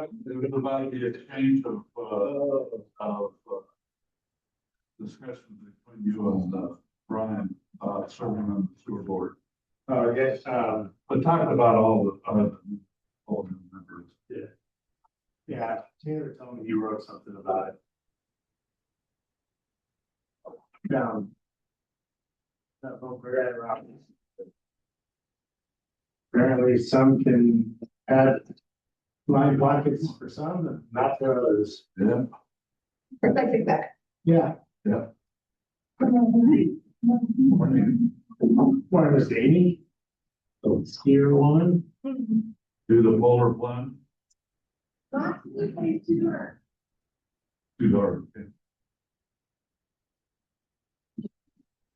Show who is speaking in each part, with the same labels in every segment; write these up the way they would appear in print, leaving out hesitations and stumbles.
Speaker 1: It was about the exchange of discussions between you and Brian, serving on the sewer board.
Speaker 2: Yes,
Speaker 1: But talked about all the members.
Speaker 2: yeah, Taylor told me you wrote something about it. That book read around. Apparently some can add line blankets for some, and not for others.
Speaker 1: Yeah.
Speaker 3: I think that.
Speaker 2: Yeah.
Speaker 1: Morning.
Speaker 2: One was Amy. Skier woman.
Speaker 1: Do the polar plunge,
Speaker 3: What? What are you doing?
Speaker 1: too dark.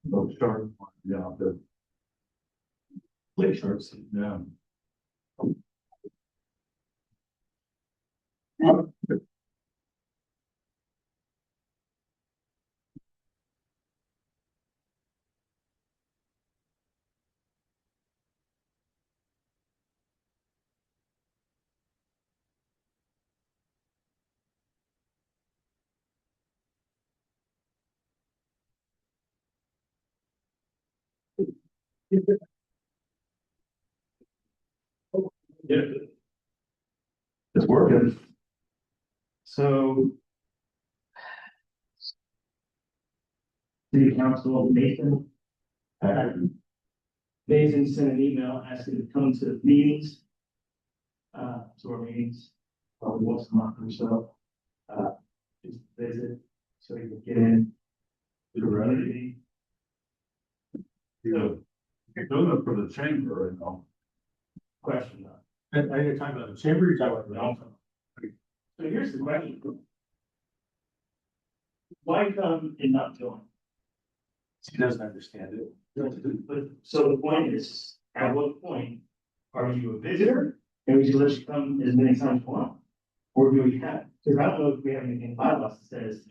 Speaker 1: Those sharp, yeah, the,
Speaker 2: Lake sharks.
Speaker 1: yeah.
Speaker 2: It's working. So. City Council Nathan. Nathan sent an email asking to come to meetings. To our meetings, probably once a month or so. Just visit, so you can get in. To the community.
Speaker 1: You know, you're doing it for the chamber, you know.
Speaker 2: Question though. Are you talking about the chamber or you talking about the council? So here's the question. Why come and not join? He doesn't understand it. But, so the point is, at what point are you a visitor? And we should let you come as many times as you want? Or do we have, because I don't know if we have anything in bylaws that says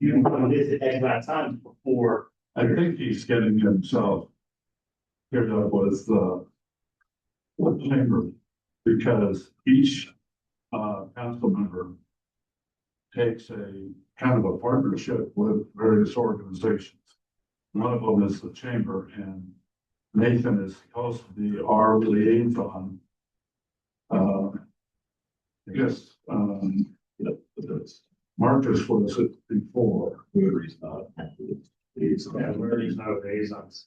Speaker 2: you can come and visit X amount of times before.
Speaker 1: I think he's getting himself paired up with the chamber, because each council member takes a kind of a partnership with various organizations. One of them is the chamber, and Nathan is supposed to be our liaison. I guess, Marcus was it before.
Speaker 2: He's not. He's not liaisons.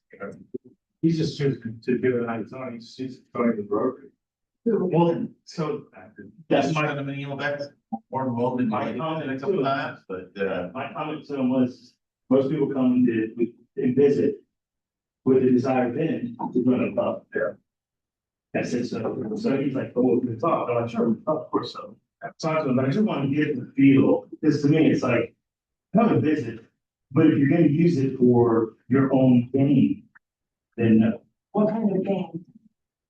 Speaker 2: He's just choosing to do it on his own. He's just going to the Rotary. Well, so that's my email back. More involved in my comment a couple times, but my comment to him was most people come and visit with the desired end to run a pub there. I said so. So he's like, oh, we can talk. I'm like, sure, of course so. I talked to him, but I just want to get the feel. Because to me, it's like, come and visit, but if you're going to use it for your own gain, then no.
Speaker 3: What kind of game?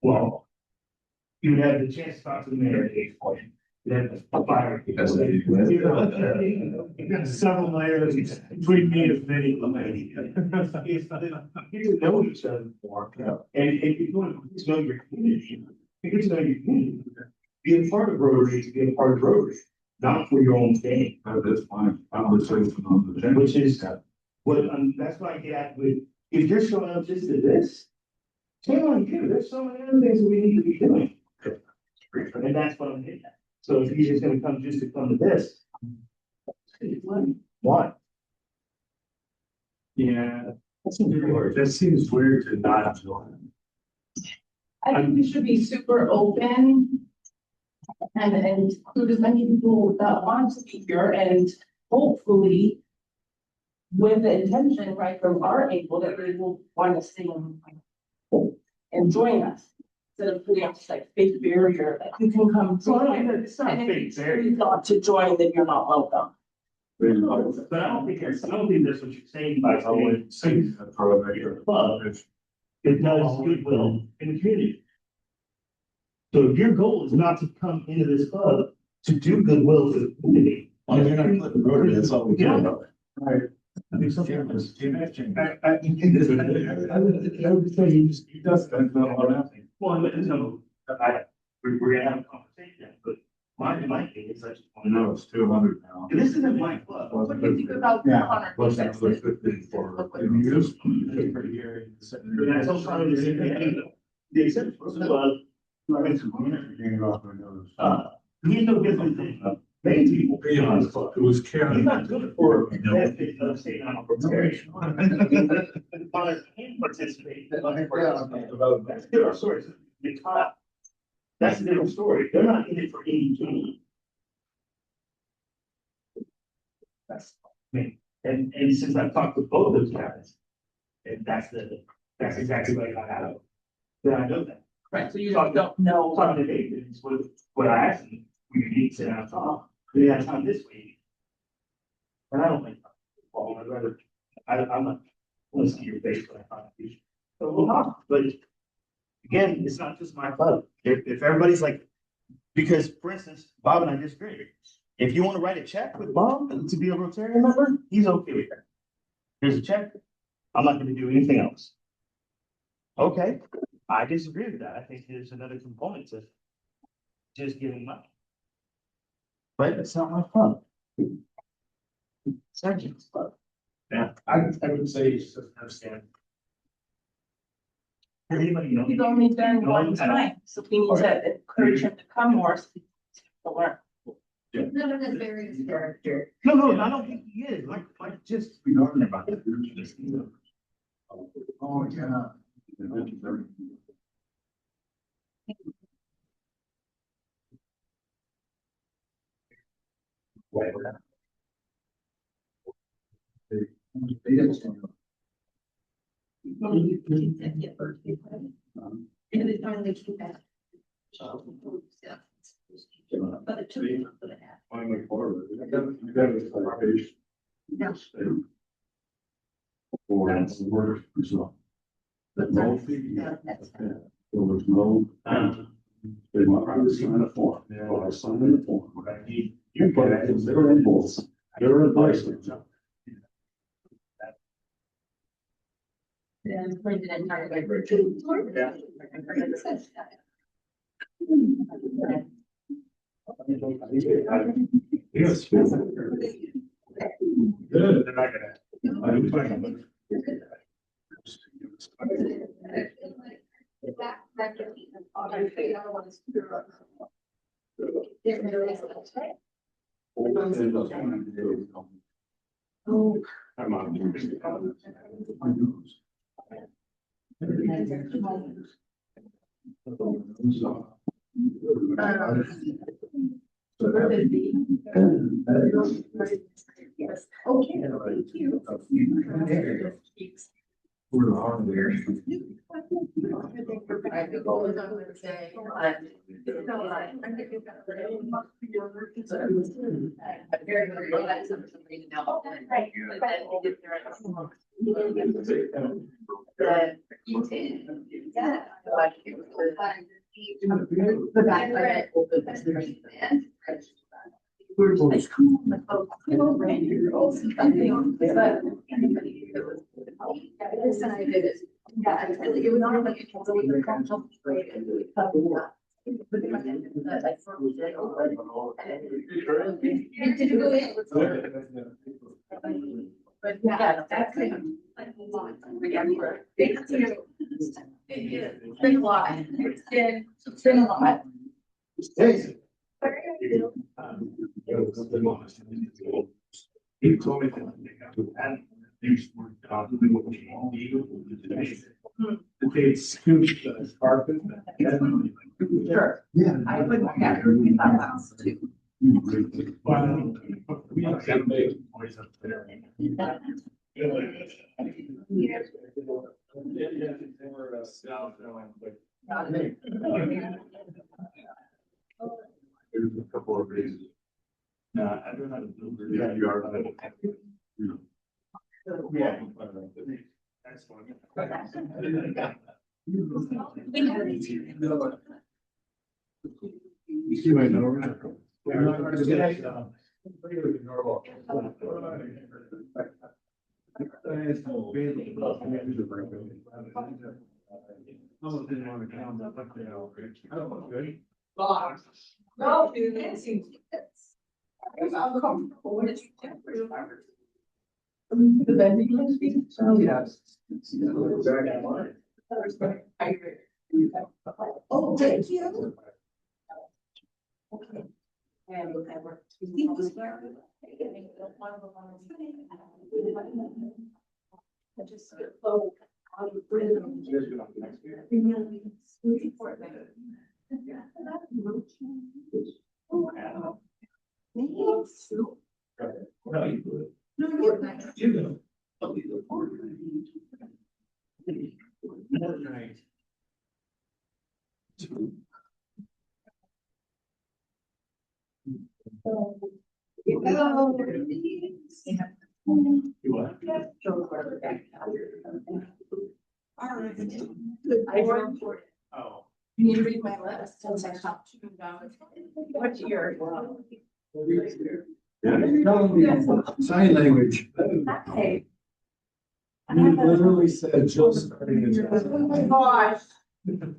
Speaker 2: Well, you would have the chance to talk to the mayor at each point. You have the fire. You got several layers between me and many of the lady. Get to know each other more. And if you want to know your community, you get to know your community. Be a part of Rotary to be a part of Rotary, not for your own gain.
Speaker 1: That's my conversation on the chamber.
Speaker 2: Which is what, that's what I get at with, if you're showing up just to this, shame on you, there's so many other things that we need to be doing. And that's what I'm getting at. So if he's just gonna come just to come to this. Why? Yeah. That seems weird to not join.
Speaker 3: I think we should be super open. And include as many people that want to be here and hopefully. With the intention, right, from our angle that they will want to stay and join us. Instead of putting up this like fake barrier that you can come.
Speaker 2: So I don't, it's not
Speaker 3: And
Speaker 2: fake
Speaker 3: if
Speaker 2: there.
Speaker 3: you thought to join, then you're not welcome.
Speaker 2: But I don't think that's what you're saying by saying club. It does goodwill in the community. So if your goal is not to come into this club to do goodwill to the community.
Speaker 4: Well, you're not putting Rotary, that's all we care about.
Speaker 2: Right. I think something. I would say he does that. Well, no, we're gonna have a conversation, but my
Speaker 1: it's 200 now.
Speaker 4: This isn't my club.
Speaker 3: What do you think about
Speaker 4: Yeah.
Speaker 3: Connor?
Speaker 1: Plus
Speaker 3: That's
Speaker 1: another
Speaker 3: it.
Speaker 1: 50 for
Speaker 3: Look what-
Speaker 1: reviews.
Speaker 4: And I told Connor the same thing. The exception was, he's no different than many people.
Speaker 1: Be honest, it was
Speaker 4: He's
Speaker 1: Karen.
Speaker 4: not good for benefits of state non-preparation. Connor can participate. That's good, our stories. It's not. That's a different story. They're not in it for any gain. That's me. And since I've talked with both those guys, and that's exactly what I got out of it. Then I know that.
Speaker 3: Right, so you don't know.
Speaker 4: Talking to David is what I asked him, we could meet, sit down, and talk, we had time this week. And I don't think, well, I'd rather, I'm not, let's see your face, but I thought. So we'll talk, but again, it's not just my club. If everybody's like, because for instance, Bob and I disagree. If you want to write a check with Bob to be a Rotarian member, he's okay with that. Here's a check. I'm not gonna do anything else. Okay, I disagree with that. I think there's another component to just giving money. But it's not my club. Sergeant's club.
Speaker 2: Yeah, I would say you just understand.
Speaker 4: Does anybody know?
Speaker 3: He's only been one time, so we need to encourage him to come more. So he can learn.
Speaker 5: None of his various character.
Speaker 4: No, I don't think he is. Like just.
Speaker 1: We talking about it.
Speaker 4: Oh, yeah.
Speaker 5: And they finally came back. But it took a month and a half.
Speaker 1: Finally forward. You got it, like, page.
Speaker 5: Yeah.
Speaker 1: Or it's the word, so.
Speaker 5: But
Speaker 1: No fee.
Speaker 5: Yeah, that's-
Speaker 1: There was no. They want to sign a form. Well, I signed the form. You put it in their invoice, their advice.
Speaker 5: And printed it entirely.
Speaker 1: Yes.
Speaker 2: They're not gonna.
Speaker 1: I'm fine.
Speaker 5: Oh.
Speaker 1: I'm on.
Speaker 5: Yes, okay, thank you.
Speaker 1: We're on there.
Speaker 5: I could go with them and say, we're just like, come on, let's go. You know, right, you're also something, but anybody who was. Yeah, this and I did it. Yeah, I really, it was not like. It was always a cultural way and we thought we were. But then I did that, like, for me, like, oh, and did you go in? But yeah, that's kind of like a lot. Thank you. It's been a lot. It's been a lot.
Speaker 2: He told me that things were done with the they scooped the carpet.
Speaker 3: Sure.
Speaker 1: Yeah.
Speaker 3: I would want that in that house too.
Speaker 2: We gotta make noise up there.
Speaker 1: There's a couple of reasons.
Speaker 2: Nah, I don't know how to build it.
Speaker 1: Yeah, you are.
Speaker 2: Yeah. That's fine.
Speaker 1: You might know, right?
Speaker 3: No, it seems. I'm uncomfortable when it's temporary environment. The vending machine.
Speaker 2: So, yes.
Speaker 3: Oh, thank you. Okay. And look at work. Just flow out of rhythm.
Speaker 2: No, you do
Speaker 3: No, you're nice.
Speaker 2: it. You do. Fortnite. You what? Oh.
Speaker 3: You need to read my list since I stopped you down. What year?
Speaker 2: Sign language.
Speaker 3: Hi.
Speaker 2: You literally said just.
Speaker 3: Oh my gosh.
Speaker 2: And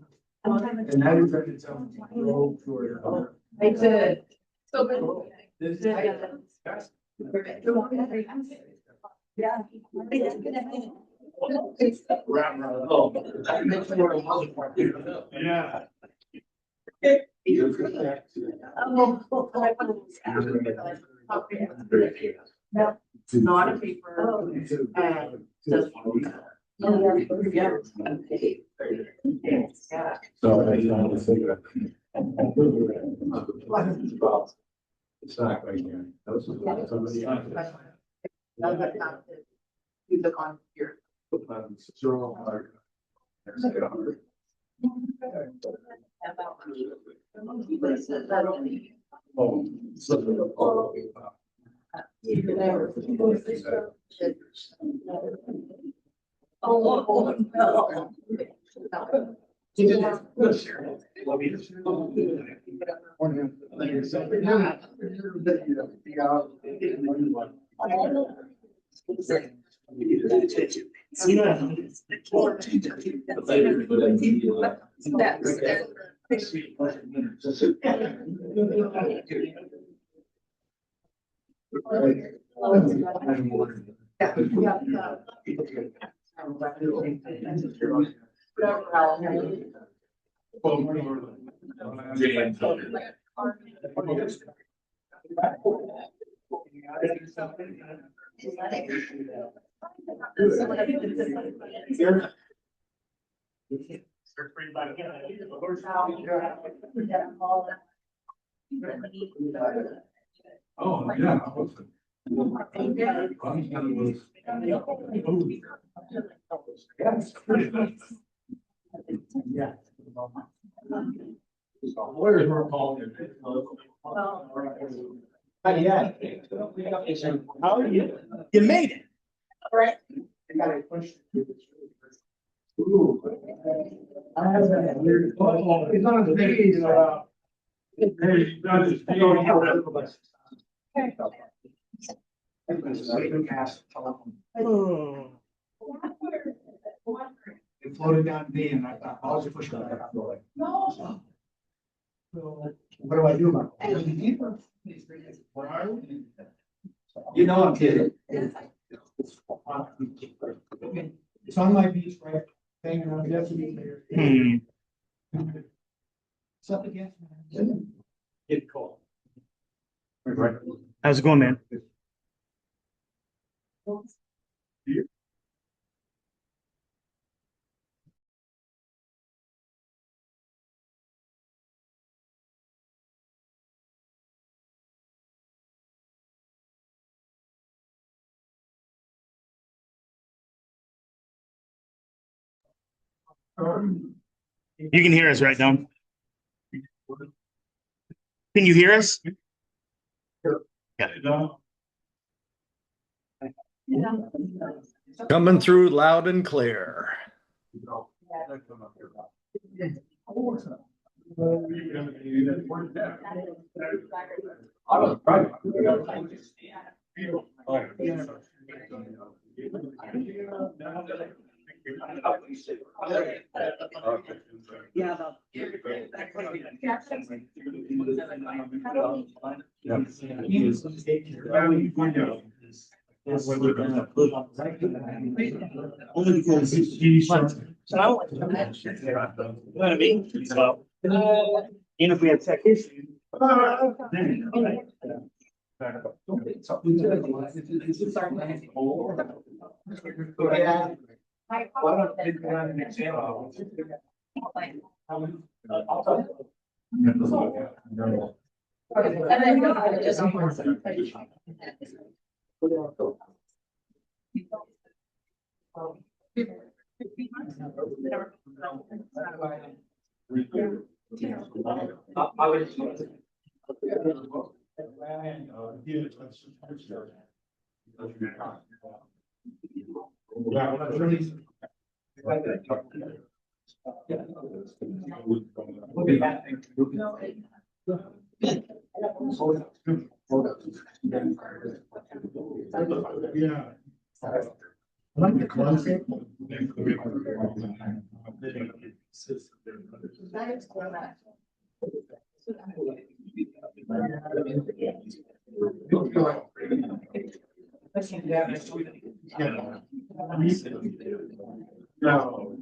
Speaker 2: now you're trying to tell me. Roll for
Speaker 3: I did. So good.
Speaker 2: This.
Speaker 3: Yeah.
Speaker 2: Yeah.
Speaker 3: Not a paper. Just. Yeah.
Speaker 2: So I don't think. It's not right here. Those are somebody else.
Speaker 3: You look on your. Oh, no.
Speaker 1: Oh, yeah. I wasn't-
Speaker 2: Yeah. Lawyers were calling it. Yeah. How are you? You made it.
Speaker 3: Right.
Speaker 2: I got it pushed. Ooh. I have that weird. It's on the page.
Speaker 1: Hey, that is-
Speaker 2: It floated down to me and I thought, I'll just push it back up.
Speaker 3: No.
Speaker 2: What do I do about it? You know I'm kidding. It's on my beach, right? Thing, and I'm definitely there. It's up against. Get called.
Speaker 6: How's it going, man? You can hear us, right, Don? Can you hear us?
Speaker 7: Coming through loud and clear.
Speaker 4: Only because he's. So what I mean? So, even if we have tech issues. Then, okay.
Speaker 3: And then just.
Speaker 1: Yeah. No.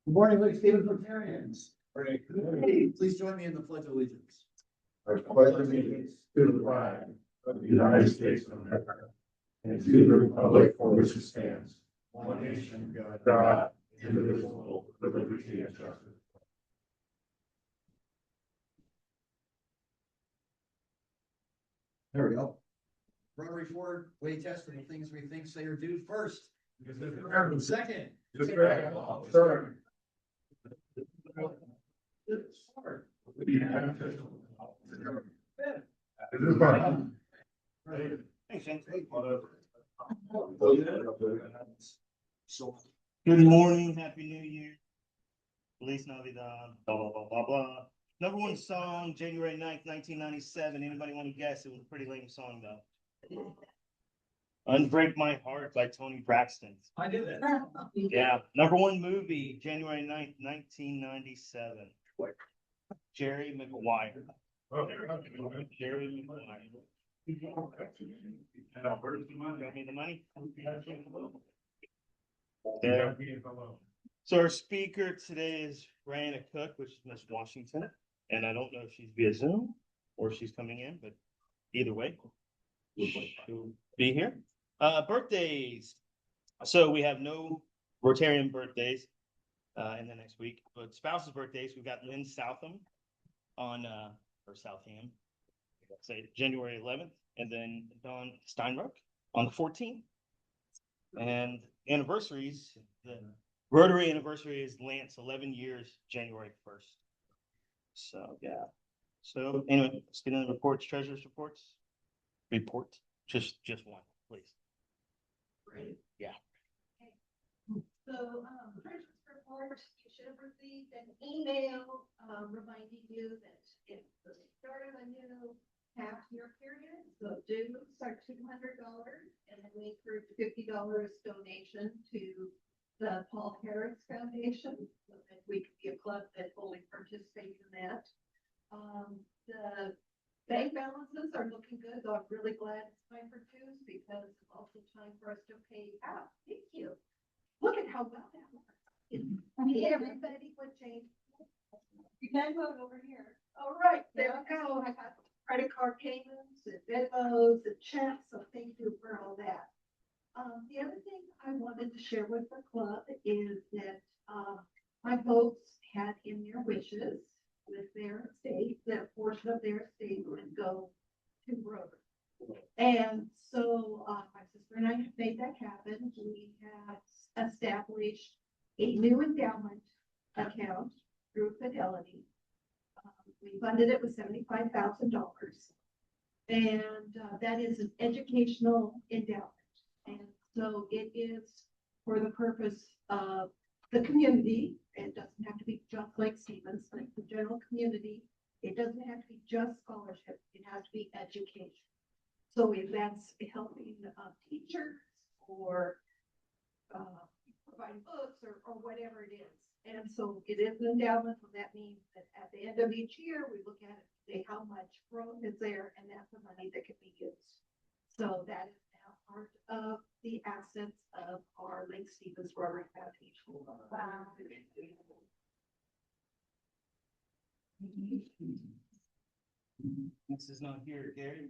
Speaker 7: Good morning, Lake Stephen Rotarians. Please join me in the Pledge of Allegiance.
Speaker 1: I pledge allegiance to the flag of the United States of America and to the republic for which it stands, one nation, God, indivisible, with liberty and justice.
Speaker 7: There we go. Rotary forward, way test for the things we think, say, or do first. Second.
Speaker 1: Third.
Speaker 6: Good morning, happy new year. Feliz Navidad, blah, blah, blah, blah, blah. Number one song, January 9th, 1997. Anybody want to guess? It was a pretty lame song though. Unbreak My Heart by Tony Braxton.
Speaker 7: I did that.
Speaker 6: Yeah, number one movie, January 9th, 1997. Jerry Maguire. Jerry Maguire.
Speaker 1: Where's the money?
Speaker 6: Got me the money? Yeah. So our speaker today is Brianna Cook, which is Miss Washington. And I don't know if she's via Zoom or if she's coming in, but either way, she'll be here. Birthdays. So we have no Rotarian birthdays in the next week, but spouses' birthdays. We've got Lynn Southam on or Southam, say January 11th, and then Dawn Steinrock on the 14th. And anniversaries, the Rotary anniversary is Lance, 11 years, January 1st. So yeah. So anyway, let's get into the reports, treasurer's reports. Report, just one, please.
Speaker 5: Great.
Speaker 6: Yeah.
Speaker 5: So, treasurer's report, you should have received an email, reminding you that it's the start of a new half-year period. So dues are $200, and then we encourage $50 donation to the Paul Harris Foundation. So that we could be a club that fully participates in that. The bank balances are looking good, though I'm really glad it's time for dues because it's also time for us to pay out. Thank you. Look at how well that works. I mean, everybody would change. You can vote over here. All right, there we go. I got credit card payments and Venmos and checks, so thank you for all that. The other thing I wanted to share with the club is that, my folks had in their wishes with their estate, that a portion of their estate would go to Rotary. And so, my sister and I have made that happen. We have established a new endowment account through Fidelity. We funded it with $75,000. And that is an educational endowment. And so it is for the purpose of the community. It doesn't have to be just like Stevens, like the general community. It doesn't have to be just scholarship. It has to be education. So if that's helping teachers or providing books or whatever it is. And so it is an endowment. So that means that at the end of each year, we look at it, say how much growth is there, and that's the money that can be used. So that is now part of the assets of our Lake Stevens Rotary Foundation.
Speaker 6: This is not here, Gary.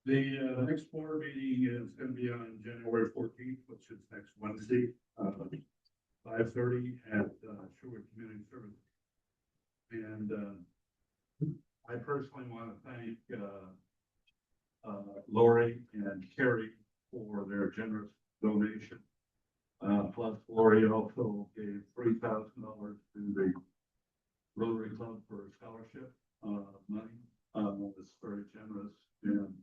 Speaker 1: The next board meeting is gonna be on January 14th, which is next Wednesday, 5:30 at Sherwood Community Service. And I personally want to thank Lori and Carrie for their generous donation. Plus Lori also gave $3,000 to the Rotary Club for scholarship money. It's very generous, and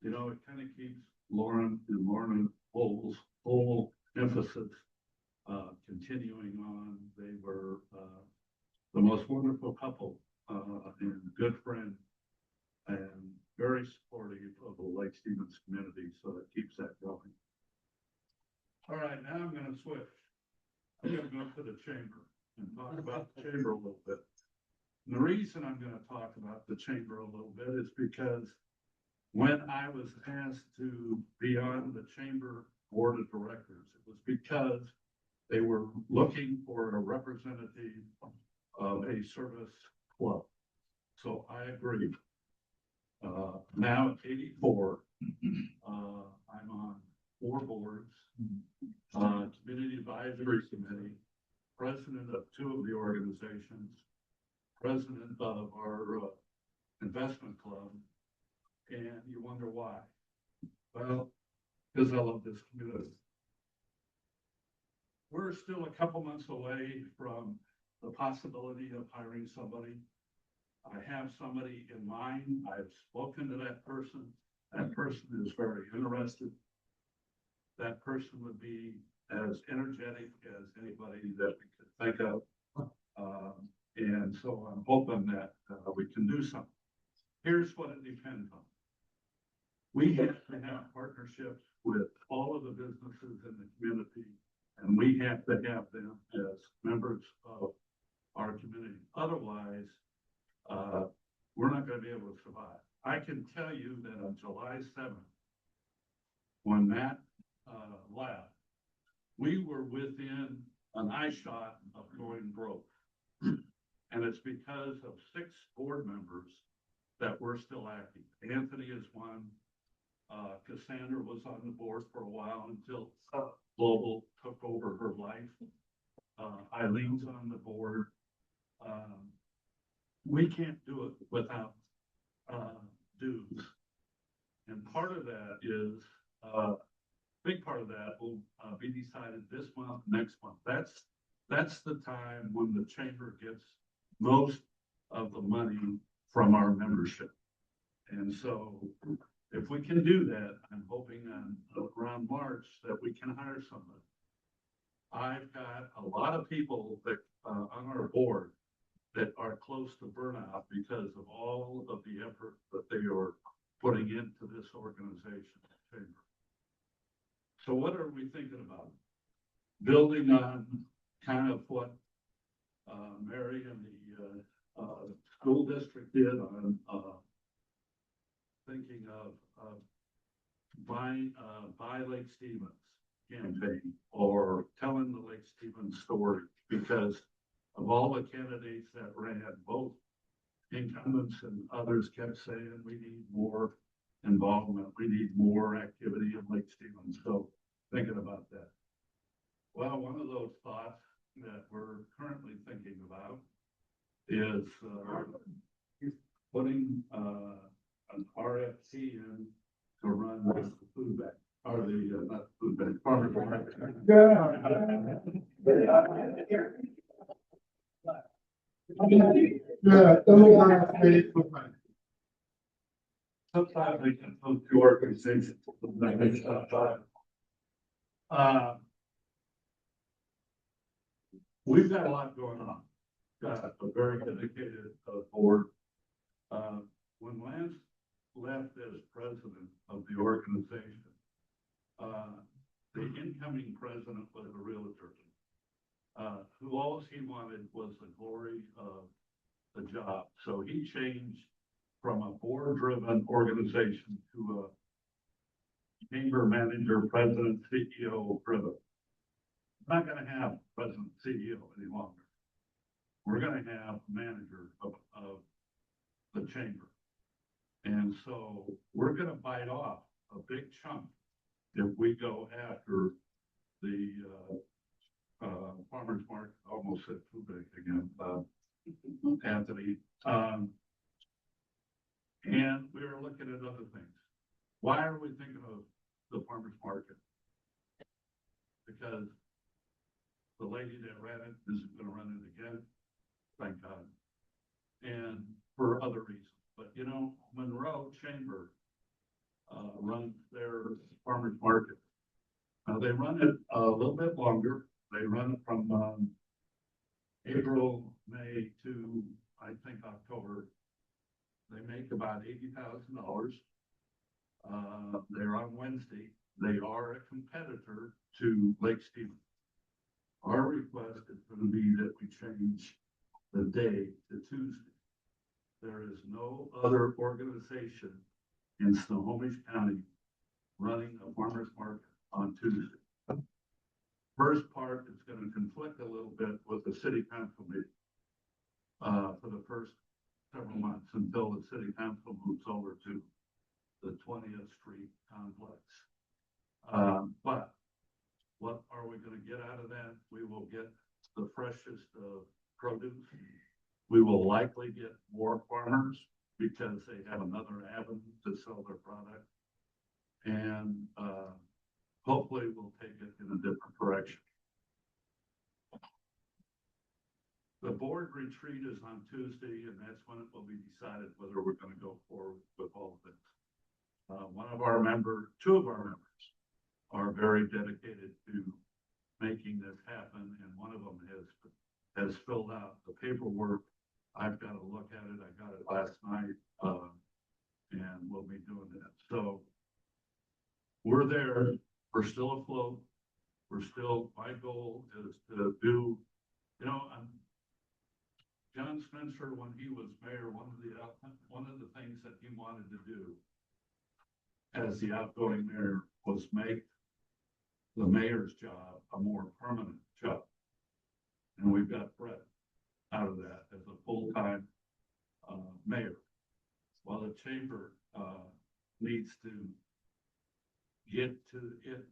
Speaker 1: you know, it kind of keeps Lauren and Lauren Bull's whole emphasis continuing on. They were the most wonderful couple and good friend, and very supportive of the Lake Stevens community, so it keeps that going. All right, now I'm gonna switch. I'm gonna go to the chamber and talk about the chamber a little bit. And the reason I'm gonna talk about the chamber a little bit is because when I was asked to be on the chamber board of directors, it was because they were looking for a representative of a service club. So I agreed. Now at 84, I'm on 4 boards, community advisory committee, president of 2 of the organizations, president of our investment club, and you wonder why. Well, because I love this community. We're still a couple months away from the possibility of hiring somebody. I have somebody in mind. I've spoken to that person. That person is very interested. That person would be as energetic as anybody that we could think of. And so I'm hoping that we can do something. Here's what it depends on. We have to have partnerships with all of the businesses in the community, and we have to have them as members of our community. Otherwise, we're not going to be able to survive. I can tell you that on July 7th, when Matt left, we were within an eye shot of going broke. And it's because of 6 board members that we're still active. Anthony is one. Cassandra was on the board for a while until Global took over her life. Eileen's on the board. We can't do it without dues. And part of that is, big part of that will be decided this month, next month. That's the time when the chamber gets most of the money from our membership. And so if we can do that, I'm hoping around March that we can hire somebody. I've got a lot of people that on our board that are close to burnout because of all of the effort that they are putting into this organization. So what are we thinking about? Building on kind of what Mary and the school district did on thinking of buy Lake Stevens campaign, or telling the Lake Stevens story, because of all the candidates that ran, both incumbents and others kept saying we need more involvement, we need more activity in Lake Stevens. So thinking about that. Well, one of those thoughts that we're currently thinking about is putting an RFP in to run the food bank, or the not food bank, farmer market. Sometimes we can put two organizations. Uh, We've got a lot going on. Got a very dedicated board. When Lance left as president of the organization, the incoming president was a realtor. Who all he wanted was the glory of the job. So he changed from a board-driven organization to a chamber manager, president, CEO driven. We're not gonna have president, CEO any longer. We're gonna have manager of the chamber. And so we're gonna bite off a big chunk if we go after the farmer's market, almost said too big again, Anthony. And we are looking at other things. Why are we thinking of the farmer's market? Because the lady that ran it isn't gonna run it again, thank God. And for other reasons, but you know, Monroe Chamber runs their farmer's market. Now they run it a little bit longer. They run it from April, May to, I think, October. They make about $80,000. They're on Wednesday. They are a competitor to Lake Stevens. Our request is going to be that we change the day to Tuesday. There is no other organization in Snohomish County running a farmer's market on Tuesday. First part, it's going to conflict a little bit with the city council meeting for the first several months until the city council moves over to the 20th Street complex. But what are we going to get out of that? We will get the freshest produce. We will likely get more farmers because they have another avenue to sell their product. And hopefully we'll take it in a different direction. The board retreat is on Tuesday, and that's when it will be decided whether we're going to go forward with all of this. Two of our members are very dedicated to making this happen, and one of them has filled out the paperwork. I've got to look at it. I got it last night, and we'll be doing that. So we're there. We're still afloat. My goal is to do, you know, John Spencer, when he was mayor, one of the things that he wanted to do as the outgoing mayor was make the mayor's job a more permanent job. And we've got Brett out of that as a full-time mayor. While the chamber needs to get to it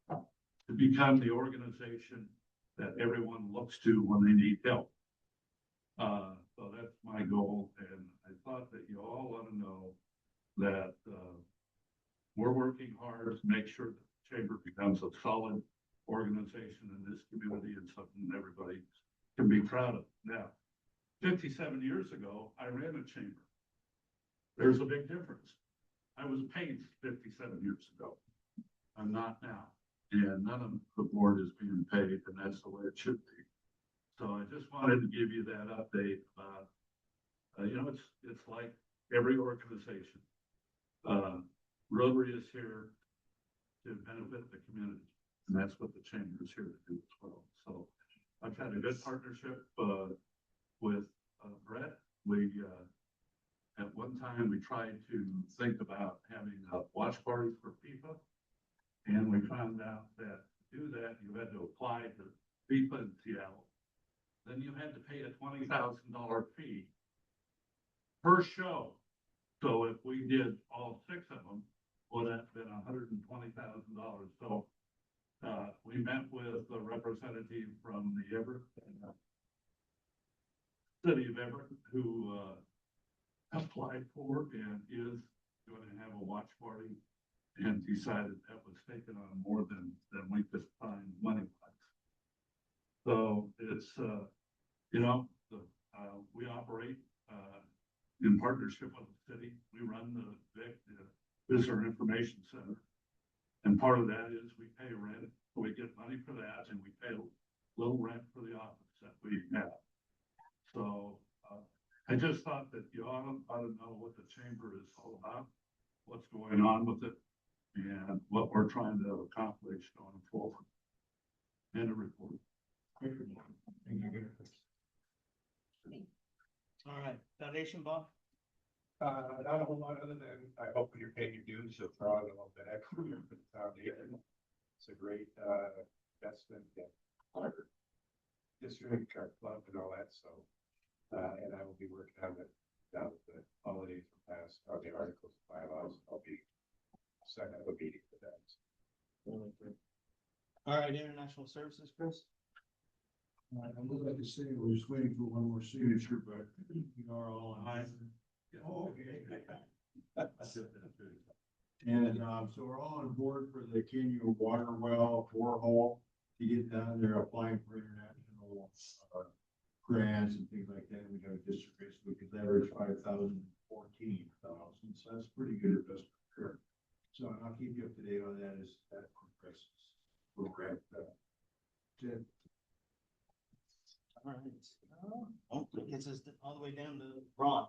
Speaker 1: to become the organization that everyone looks to when they need help. So that's my goal, and I thought that you all want to know that we're working hard to make sure that the chamber becomes a solid organization in this community and something everybody can be proud of. Now, 57 years ago, I ran a chamber. There's a big difference. I was paid 57 years ago. I'm not now, and none of the board is being paid, and that's the way it should be. So I just wanted to give you that update about, you know, it's like every organization. Rotary is here to benefit the community, and that's what the chamber is here to do as well. So I've had a good partnership with Brett. We at one time we tried to think about having watch parties for FIFA, and we found out that to do that you had to apply to FIFA in Seattle. Then you had to pay a $20,000 fee per show. So if we did all 6 of them, well, that's been $120,000. So we met with a representative from the Everett, city of Everett, who applied for and is going to have a watch party, and decided that was taken on more than we could find money-wise. So it's, you know, we operate, in partnership with the city. We run the VIC, the Visitor Information Center. And part of that is we pay rent, we get money for that, and we pay a little rent for the office that we have. So, I just thought that you ought to know what the chamber is all about, what's going on with it, and what we're trying to accomplish going forward. And a report.
Speaker 6: All right, foundation, Bob?
Speaker 8: Not a whole lot other than I hope you're paying your dues, you'll throw out a little bit extra for the foundation. It's a great, investment in our district, our club and all that, so. And I will be working on it now that the holidays are past, on the articles, bylaws, I'll be setting up a meeting for that.
Speaker 6: All right, international services, Chris?
Speaker 9: I would like to say, we're just waiting for one more signature, but we are all in. Oh, okay. And, so we're all on board for the Kenya water well borehole to get down there applying for international, grants and things like that. We have a district race, we could leverage 5,014,000, so that's pretty good investment. Sure. So I'll keep you up to date on that as that progresses. We're at, Jim.
Speaker 6: All right. Oh, it gets us all the way down to Ron.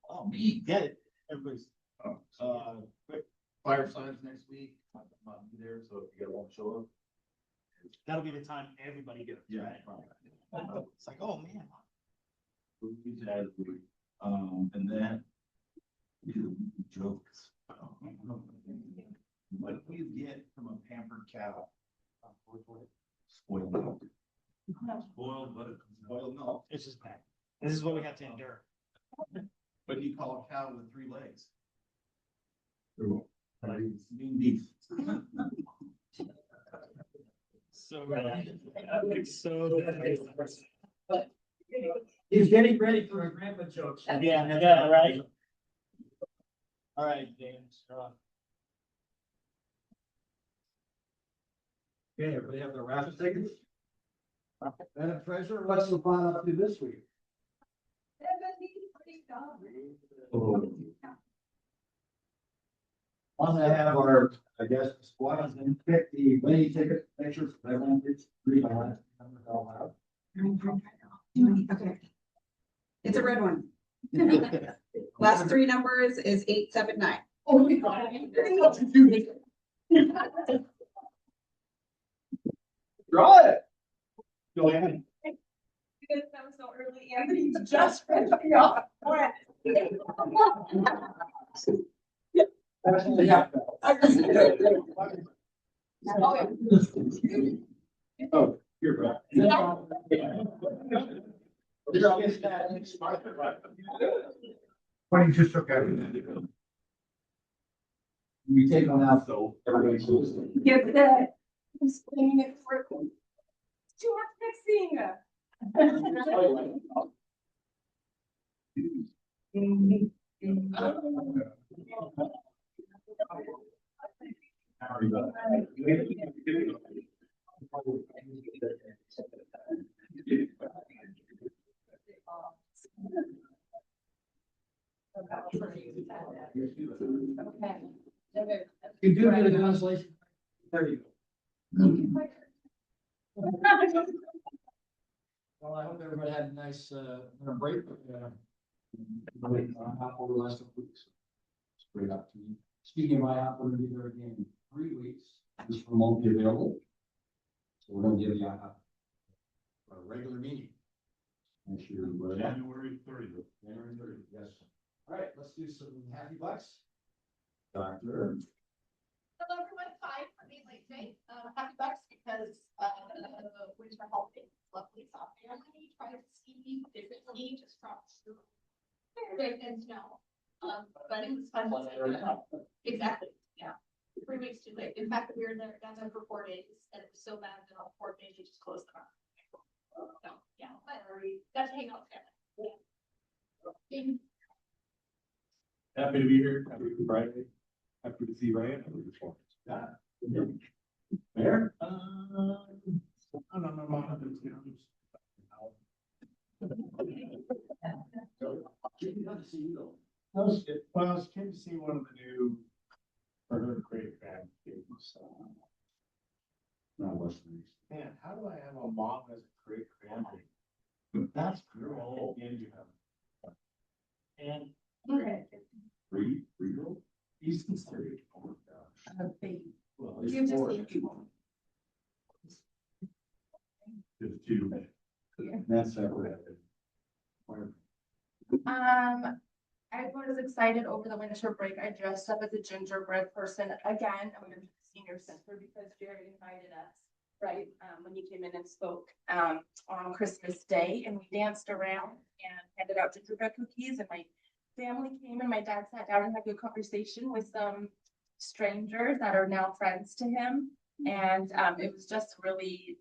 Speaker 6: Oh, me, get it. Everybody's.
Speaker 7: Fire signs next week, I'm there, so if you guys want to show up.
Speaker 6: That'll be the time everybody gets. Right? It's like, oh, man.
Speaker 7: And then. Jokes. What do you get from a pampered cow? Spoiled milk.
Speaker 1: Spoiled, but
Speaker 7: Spoiled milk.
Speaker 6: It's just bad. This is what we have to endure.
Speaker 7: What do you call a cow with 3 legs? Mean beef.
Speaker 6: So, so.
Speaker 4: He's getting ready for a grandpa joke.
Speaker 6: Yeah, right. All right, James, you're on.
Speaker 9: Okay, everybody have their raffle tickets? Madam Treasurer, what's the fun up to this week? Want to have our, I guess, squad and pick the winning ticket pictures, everyone gets 3 on it.
Speaker 10: Okay. It's a red one. Last 3 numbers is 879.
Speaker 3: Oh my God.
Speaker 7: Draw it.
Speaker 6: Go ahead.
Speaker 3: Because that was so early, Anthony's just finishing off.
Speaker 7: Oh, you're right.
Speaker 9: Why don't you just look at it? You take one out, though, everybody's listening.
Speaker 3: Get that. I'm explaining it for too much
Speaker 9: You do get a translation. There you go. Well, I hope everybody had a nice, break. Over the last couple weeks. It's a great opportunity. Speaking of my app, we're gonna be there again in 3 weeks. This will won't be available. So we're gonna give you a regular meeting. Make sure you're
Speaker 1: January 30th.
Speaker 9: January 30th, yes. All right, let's do some happy bucks. Doctor.
Speaker 5: Hello, everyone. Hi, for being late today. Happy bucks because, winter holiday, lovely soft family, try to ski differently, just drops through. And snow. But it was fun. Exactly, yeah. 3 weeks too late. In fact, we were there down there for 4 days and it was so bad that all 4 days we just closed the bar. So, yeah, but we got to hang out together. Yeah.
Speaker 8: Happy to be here, happy to be Friday, happy to see Ryan.
Speaker 9: Mayor?
Speaker 2: Well, it's good to see one of the new, or her great grandkids.
Speaker 9: Not listening.
Speaker 2: Man, how do I have a mom as a great grandbaby? That's cool. And you have. And
Speaker 3: Okay.
Speaker 9: Three-year-old?
Speaker 2: he's considered.
Speaker 9: Oh my gosh. Well,
Speaker 3: You've
Speaker 9: he's
Speaker 3: just
Speaker 9: four.
Speaker 3: seen people.
Speaker 1: It's you.
Speaker 9: That's separate.
Speaker 3: I was excited over the winter break. I dressed up as a gingerbread person again. I went to the senior center because Jerry invited us, right? When he came in and spoke, on Christmas Day, and we danced around and handed out gingerbread cookies, and my family came and my dad sat down and had a good conversation with some strangers that are now friends to him. And, it was just really,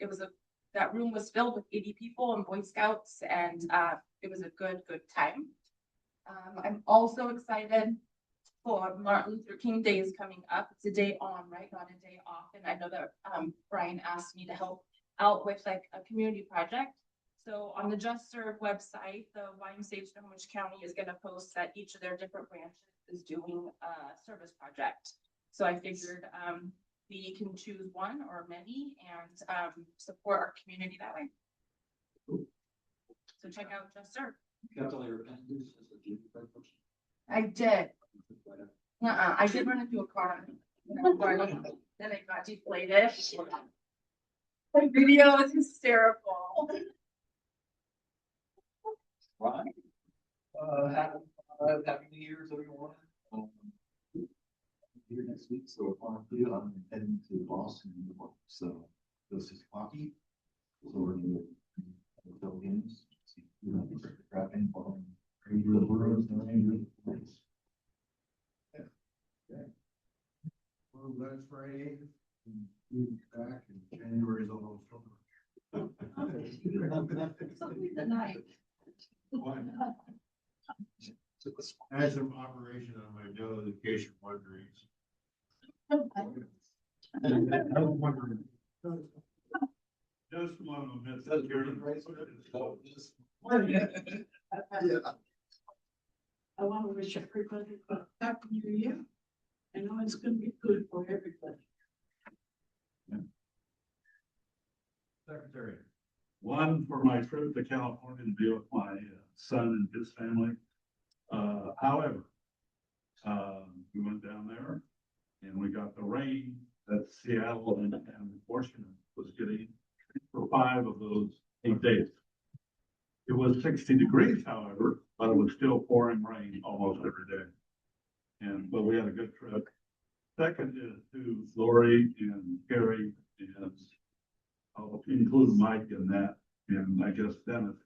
Speaker 3: that room was filled with 80 people and Boy Scouts, and, it was a good time. I'm also excited for Martin Luther King Day is coming up. It's a day on, right? Not a day off. And I know that Brian asked me to help out with like a community project. So on the Just Serve website, the YMCA of Snohomish County is going to post that each of their different branches is doing a service project. So I figured we can choose one or many and support our community that way. So check out Just Serve. I did. I did run into a car. Then I got deflated. The video is hysterical.
Speaker 9: Happy New Year's, everyone. Here next week, so I'm heading to Boston, so this is hockey. So we're gonna hotel games. Wrapping, Rangers, Bruins, and Rangers. Well, that's Friday. Back in January is almost over.
Speaker 3: The night.
Speaker 9: I had some operation on my delegation wonderings. I was wondering.
Speaker 1: Just one of them, it's here.
Speaker 11: I want to wish everybody a happy new year. I know it's gonna be good for everybody.
Speaker 9: Secretary.
Speaker 1: One for my trip to California to be with my son and his family. However, we went down there and we got the rain that Seattle and Washington was getting for 5 of those 8 days. It was 60 degrees, however, but it was still pouring rain almost every day. But we had a good trip. Second is to Lori and Carrie, and I'll include Mike in that, and I guess Dennis,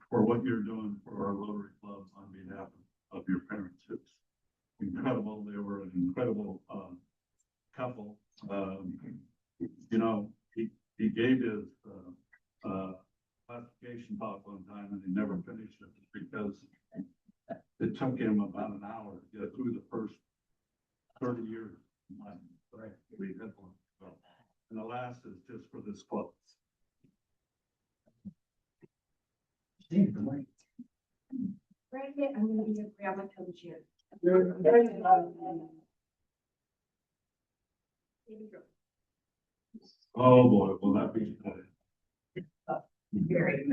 Speaker 1: for what you're doing for our Rotary Club on behalf of your parents. It's incredible. They were an incredible couple. You know, he gave his classification talk one time and he never finished it because it took him about an hour to get through the first 30 years. Right. We had one. And the last is just for this club.
Speaker 5: Right here, I'm gonna be your grandma comes here.
Speaker 1: Oh, boy, will that be good.
Speaker 5: Very.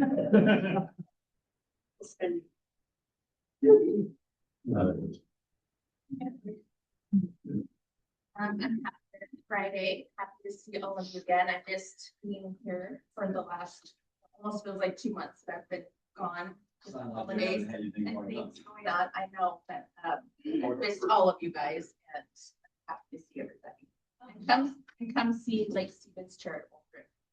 Speaker 5: Friday, happy to see all of you again. I missed being here for the last, almost feels like 2 months that I've been gone. Just holidays and things going on. I know that, missed all of you guys and happy to see everybody. And come see Lake Stevens Charitable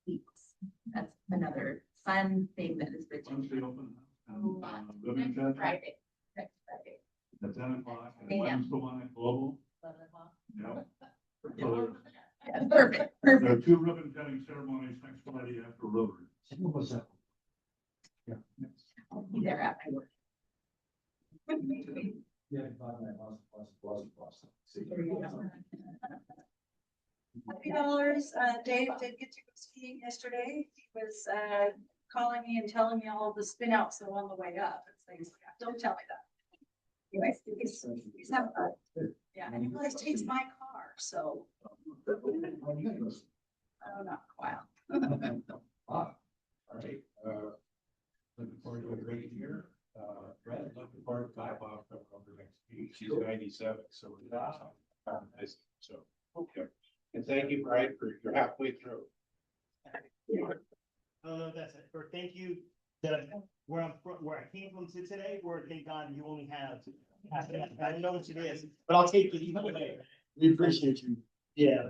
Speaker 5: Weeks. That's another fun thing that is
Speaker 1: When's
Speaker 5: written.
Speaker 1: the open house? Living Center?
Speaker 5: Friday, next Friday.
Speaker 1: At 10 o'clock. And
Speaker 5: Yeah.
Speaker 1: when's the one at Global?
Speaker 5: 11 o'clock.
Speaker 1: Yep. So
Speaker 5: Yeah, perfect,
Speaker 1: there are
Speaker 5: perfect.
Speaker 1: 2 ribbon cutting ceremonies next Friday after Rotary.
Speaker 9: What was that?
Speaker 5: I'll be there after work.
Speaker 9: Yeah.
Speaker 12: $50. Dave did get to go skiing yesterday. He was
Speaker 11: calling me and telling me all the spin outs that are on the way up and things like that. Don't tell me that. Anyways, he's having yeah, and he always takes my car, so. I don't know, wow.
Speaker 9: All right, looking forward to a great year. Brett, looking forward to Bob coming over next week. She's 97, so we're so, okay. And thank you, Brian, for you're halfway through.
Speaker 6: I don't know if that's it, or thank you that where I came from to today, or thank God you only have. I don't know what it is, but I'll take it either way. We appreciate you. Yeah.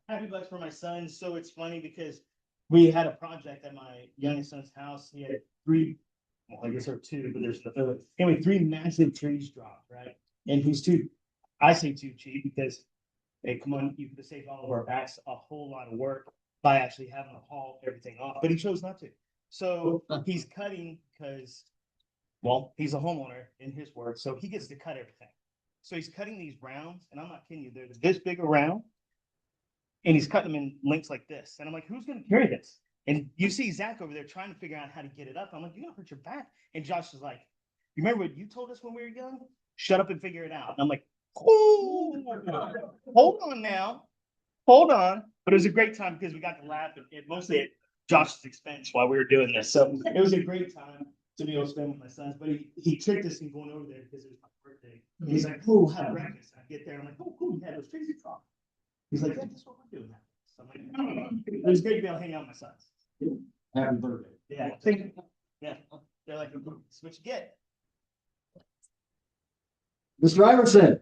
Speaker 6: Happy bucks for my son. So it's funny because we had a project at my youngest son's house. He had three, well, I guess there are two, but there's anyway, three massive trees dropped, right? And he's I say too cheap because, hey, come on, you could have saved all of our backs a whole lot of work by actually having to haul everything off, but he chose not to. So he's cutting because, well, he's a homeowner in his work, so he gets to cut everything. So he's cutting these rounds, and I'm not kidding you, they're this big around, and he's cutting them in lengths like this. And I'm like, who's going to carry this? And you see Zach over there trying to figure out how to get it up. I'm like, you're going to hurt your back. And Josh is like, you remember what you told us when we were young? Shut up and figure it out. And I'm like, oh, hold on now. Hold on. But it was a great time because we got to laugh and mostly at Josh's expense while we were doing this. So it was a great time to be able to spend with my sons. But he tricked us in going over there because it was my birthday. And he's like, oh, we'll have breakfast. And I get there. I'm like, oh, cool. You had those crazy talk. He's like, yeah, that's what we're doing now. So I'm like, oh. It was great to be able to hang out with my sons.
Speaker 9: Happy birthday.
Speaker 6: Yeah. Yeah. They're like, that's what you get.
Speaker 7: Mr. Iverson,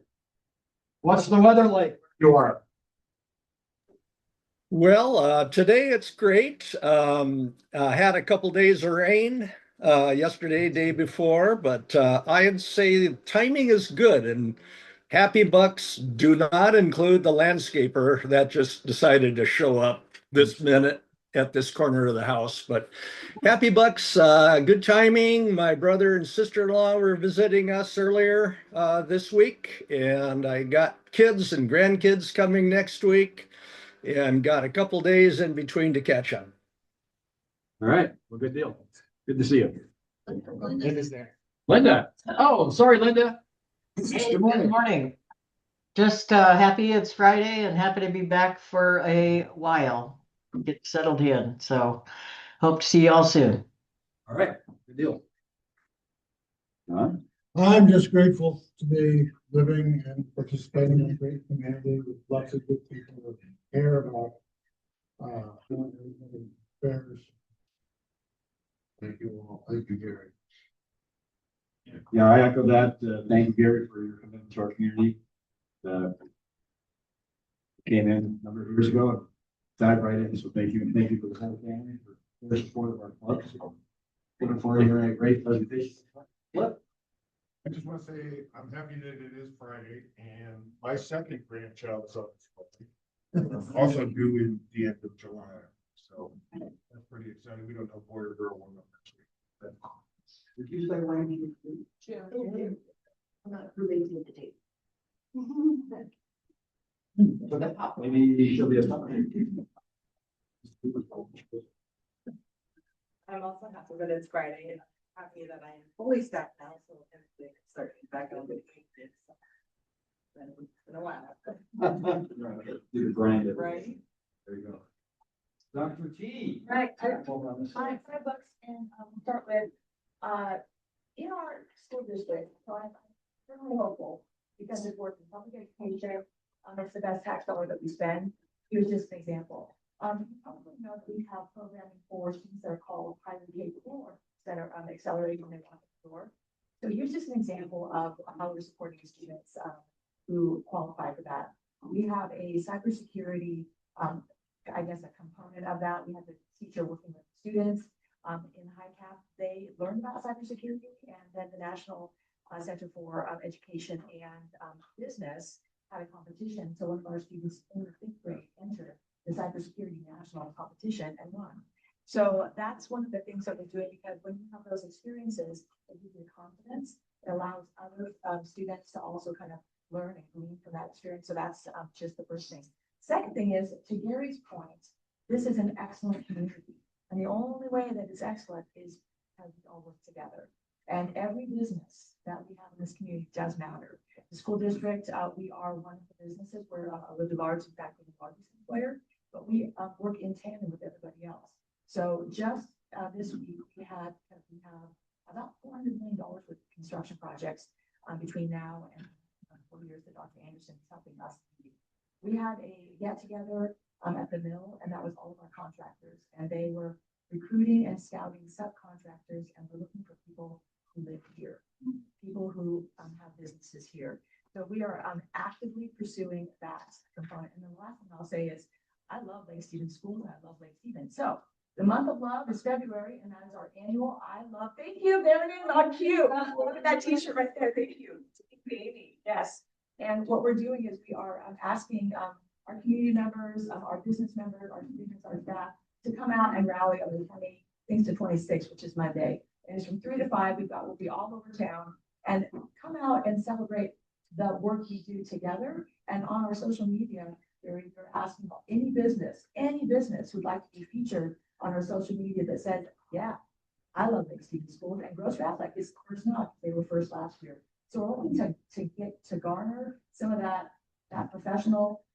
Speaker 7: what's the weather like where you are?
Speaker 12: Well, today it's great. Had a couple days of rain yesterday, day before, but I'd say the timing is good. And happy bucks do not include the landscaper that just decided to show up this minute at this corner of the house. But happy bucks, good timing. My brother and sister-in-law were visiting us earlier this week, and I got kids and grandkids coming next week. And got a couple days in between to catch up.
Speaker 7: All right, well, good deal. Good to see you.
Speaker 6: Linda's there.
Speaker 7: Linda. Oh, sorry, Linda.
Speaker 13: Hey, good morning. Just happy it's Friday and happy to be back for a while. Get settled in. So hope to see you all soon.
Speaker 7: All right, good deal.
Speaker 14: I'm just grateful to be living and participating in a great community with lots of good people that care about affairs. Thank you all. Thank you, Gary.
Speaker 7: Yeah, I echo that. Thank you, Gary, for your commitment to our community. Came in a number of years ago and dived right in. So thank you. And thank you for the whole family for their support of our club. So looking forward to hearing a great presentation. What?
Speaker 14: I just want to say I'm happy that it is Friday and my second grandchild is up. Also due in the end of July. So that's pretty exciting. We don't know boy or girl one next week.
Speaker 7: Did you say when?
Speaker 5: I'm not related to the date.
Speaker 7: Maybe she'll be a.
Speaker 3: I'm also happy that it's Friday and happy that I am fully staffed now, so everything can start back on with kids. It's been a while.
Speaker 7: Do the brand.
Speaker 3: Right.
Speaker 7: There you go. Dr. T.
Speaker 5: Right. Hi, $5 and start with, in our school district, so I'm really hopeful because it's working public education. It's the best tax dollar that we spend. Here's just an example. You probably know that we have programming for students that are called highly capable or that are accelerating their door. So here's just an example of how we're supporting students who qualify for that. We have a cybersecurity, I guess, a component of that. We have the teacher working with students in HiCap. They learn about cybersecurity, and then the National Center for Education and Business had a competition. So one of our students in the 5th grade entered the cybersecurity national competition and won. So that's one of the things that we're doing, because when you have those experiences, it gives you confidence. It allows other students to also kind of learn and glean from that experience. So that's just the first thing. Second thing is, to Gary's point, this is an excellent community.
Speaker 15: And the only way that it's excellent is how we all work together. And every business that we have in this community does matter. The school district, we are one of the businesses where we're the largest, in fact, we're the largest employer, but we work in tandem with everybody else. So just this week, we have about $400 million worth of construction projects between now and 4 years that Dr. Anderson is helping us. We had a get together at the mill, and that was all of our contractors, and they were recruiting and scouting subcontractors, and we're looking for people who live here, people who have businesses here. So we are actively pursuing that component. And then the last thing I'll say is, I love Lake Stevens Schools, and I love Lake Stevens. So the month of love is February, and that is our annual I Love. Thank you, there it is, on cue. Look at that t-shirt right there, thank you. Amy, yes. And what we're doing is we are asking our community members, our business members, our students, our staff to come out and rally on the 20 to 26, which is Monday. And it's from 3 to 5. We'll be all over town, and come out and celebrate the work we do together. And on our social media, we're asking about any business who'd like to be featured on our social media that says, yeah, I love Lake Stevens Schools, and Gross Rathleck is first not, they were first last year. So we're hoping to garner some of that professional,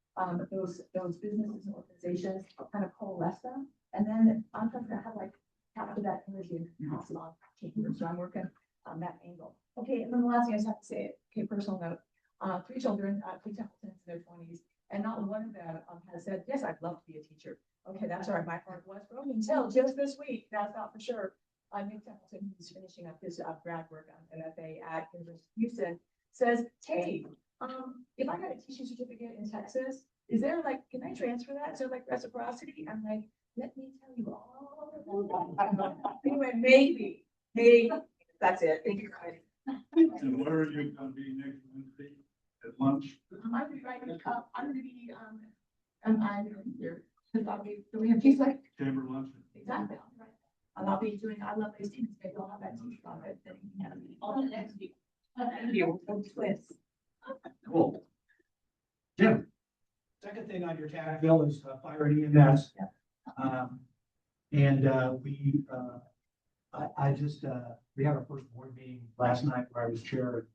Speaker 15: those businesses and organizations, kind of coalesce them. And then I'm trying to have capture that energy and pass it on to chambers. So I'm working on that angle. Okay, and then the last thing I just have to say, okay, personal note, 3 children, 3 Templetons in their 20s, and not one of them has said, yes, I'd love to be a teacher. Okay, that's all right. My heart was broken until just this week. That's not for sure. Nick Templeton, who's finishing up his grad work on MFA at University of Houston, says, hey, if I got a teaching certificate in Texas, is there can I transfer that? Is there reciprocity? I'm like, let me tell you all. Anyway, maybe. That's it. Thank you, guys.
Speaker 1: And where are you gonna be next Wednesday at lunch?
Speaker 15: I'm gonna be I'm here. Do we have tea like?
Speaker 1: Chamber lunch?
Speaker 15: Exactly. And I'll be doing, I love Lake Stevens, maybe I'll have that t-shirt on it. Then you can have it on the next week. Twist.
Speaker 7: Cool. Jim.
Speaker 2: Second thing on your tax bill is fire and EMS. We had our first board meeting last night where I was chair.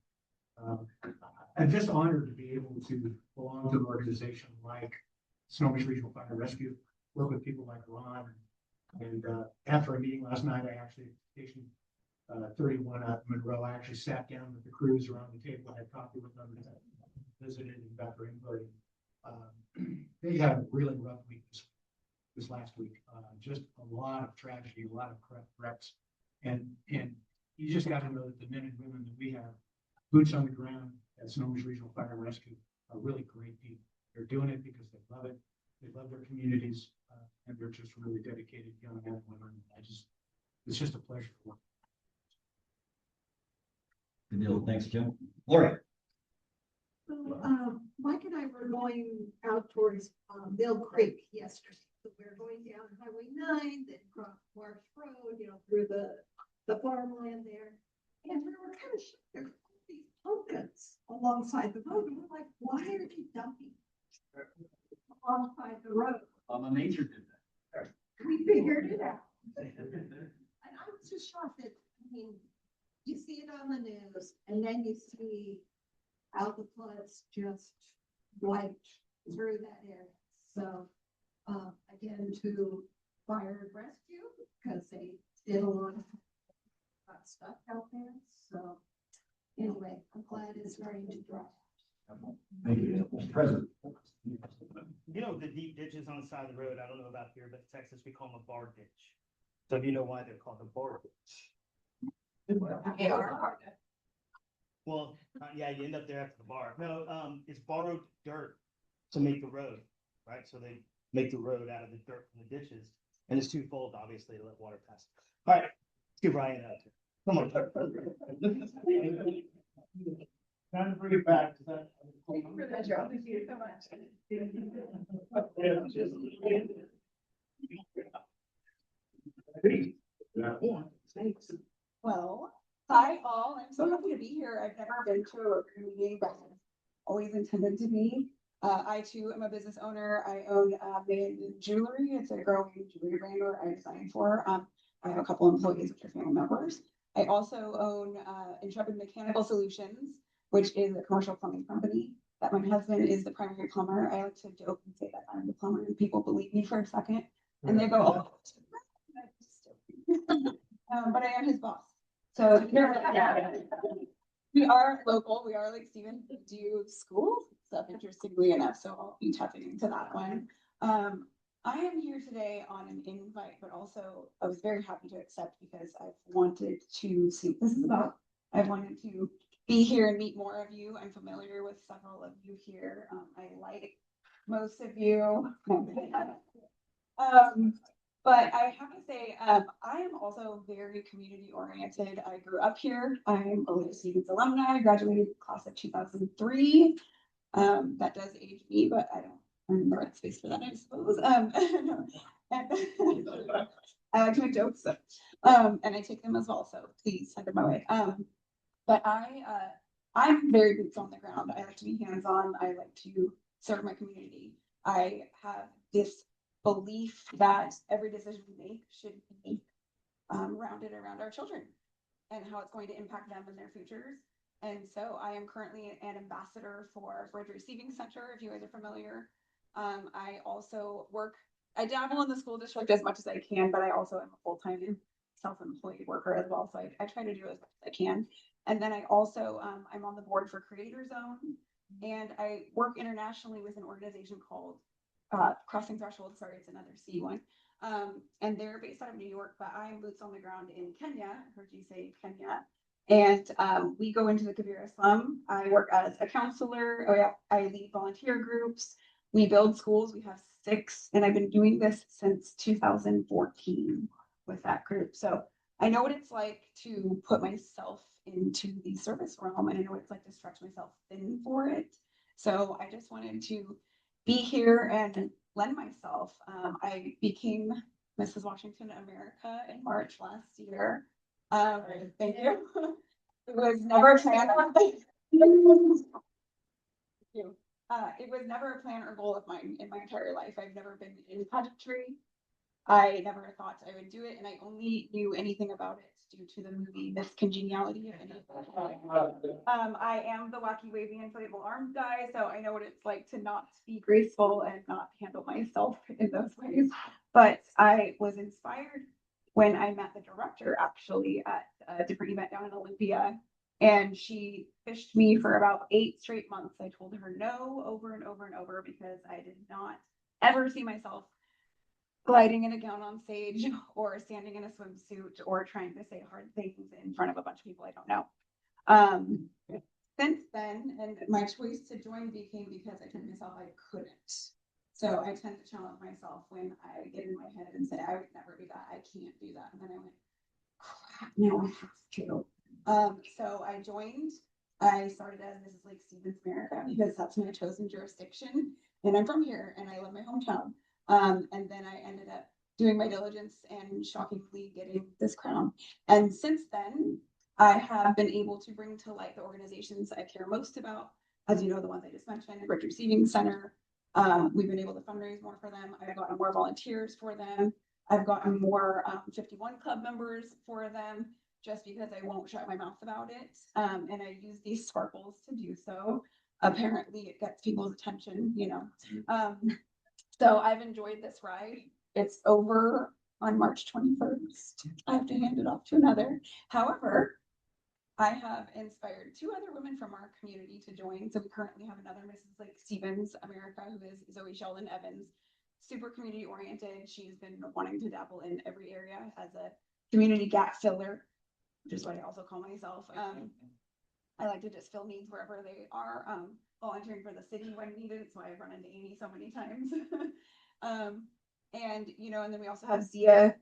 Speaker 2: I'm just honored to be able to belong to an organization like Snohomish Regional Fire and Rescue, work with people like Ron. And after a meeting last night, I actually stationed 31 at Monroe. I actually sat down with the crews around the table, had coffee with them, visited and got their input. They had a really rough week this last week. Just a lot of tragedy, a lot of wrecks. And you just got to know that the men and women that we have, boots on the ground at Snohomish Regional Fire and Rescue, are really great people. They're doing it because they love it. They love their communities, and they're just really dedicated young men and women. It's just a pleasure to work.
Speaker 7: Good deal. Thanks, Jim. Lori.
Speaker 16: So, Mike and I were going out towards Mill Creek yesterday. So we were going down Highway 9, then across Marsh Road, through the farmland there. And we were kind of shocked. There's all these pumpkins alongside the road. And we're like, why are they dumping alongside the road?
Speaker 7: Nature did that.
Speaker 16: We figured it out. And I was just shocked that, you see it on the news, and then you see how the floods just wiped through that area. So, again, to fire and rescue, because they did a lot of stuff out there. So, anyway, I'm glad it's starting to dry.
Speaker 7: Thank you, Mr. President.
Speaker 6: The deep ditches on the side of the road, I don't know about here, but in Texas, we call them a bar ditch. So if you know why they're called a bar ditch. Well, yeah, you end up there after the bar. No, it's borrowed dirt to make the road, right? So they make the road out of the dirt from the ditches, and it's twofold, obviously, to let water pass. All right, let's get Ryan out here. Come on.
Speaker 2: Time to bring it back to that.
Speaker 15: Thank you for that, Joe. Thank you so much.
Speaker 16: Thanks. Well, hi all. I'm so happy to be here. I've never been to a work meeting, but I've always intended to be.
Speaker 10: I too am a business owner. I own Van Jewelry. It's a growing jewelry brand where I design for. I have a couple employees, which are family members. I also own Intrepid Mechanical Solutions, which is a commercial plumbing company that my husband is the primary plumber. I like to joke and say that I'm the plumber and people believe me for a second and they go, oh. But I am his boss. So we are local. We are like Stephen, do school stuff interestingly enough. So I'll be tapping into that one. I am here today on an invite, but also I was very happy to accept because I've wanted to see what this is about. I wanted to be here and meet more of you. I'm familiar with several of you here. I like most of you. But I have to say, I am also very community oriented. I grew up here. I'm a Little Stevens alumni. I graduated class of 2003. That does age me, but I don't remember that space for that, I suppose. I like to make jokes, so, and I take them as well. So please send them my way. But I'm very boots on the ground. I like to be hands-on. I like to serve my community. I have this belief that every decision we make should be rounded around our children and how it's going to impact them and their futures. And so I am currently an ambassador for Bridge Receiving Center, if you guys are familiar. I also I dabble in the school district as much as I can, but I also am a full-time self-employed worker as well. So I try to do as much as I can. And then I also, I'm on the board for Creator Zone, and I work internationally with an organization called Crossing Threshold. Sorry, it's another C one. And they're based out of New York, but I'm boots on the ground in Kenya. I heard you say Kenya. And we go into the Kibera slum. I work as a counselor. I lead volunteer groups. We build schools. We have 6, and I've been doing this since 2014 with that group. So I know what it's like to put myself into the service realm, and I know what it's like to stretch myself thin for it. So I just wanted to be here and lend myself. I became Mrs. Washington America in March last year. Thank you. It was never a plan. It was never a plan or goal of mine in my entire life. I've never been in pageantry. I never thought I would do it, and I only knew anything about it due to the movie Miss Congeniality. I am the wacky, wavy, inflatable arms guy, so I know what it's like to not be graceful and not handle myself in those ways. But I was inspired when I met the director actually at a different event down in Olympia, and she fished me for about 8 straight months. I told her no over and over and over because I did not ever see myself gliding in a gown on stage or standing in a swimsuit or trying to say hard things in front of a bunch of people I don't know. Since then, and my choice to join became because I told myself I couldn't. So I tend to challenge myself when I get in my head and say, I would never do that. I can't do that. And then I went, crap, no, I have to. So I joined. I started as Mrs. Lake Stevens America because that's my chosen jurisdiction. And I'm from here and I love my hometown. And then I ended up doing my diligence and shockingly getting this crown. And since then, I have been able to bring to light the organizations I care most about. As you know, the ones I just mentioned, Bridge Receiving Center. We've been able to fundraise more for them. I've gotten more volunteers for them. I've gotten more 51 Club members for them just because I won't shut my mouth about it. And I use these sparkles to do so. Apparently it gets people's attention, you know. So I've enjoyed this ride. It's over on March 21st. I have to hand it off to another. However, I have inspired 2 other women from our community to join. So we currently have another Mrs. Lake Stevens America, who is Zoe Sheldon Evans, super community oriented. She's been wanting to dabble in every area as a community gap filler, which is what I also call myself. I like to just fill needs wherever they are, volunteering for the city when needed. That's why I've run into Amy so many times. And, you know, and then we also have Zia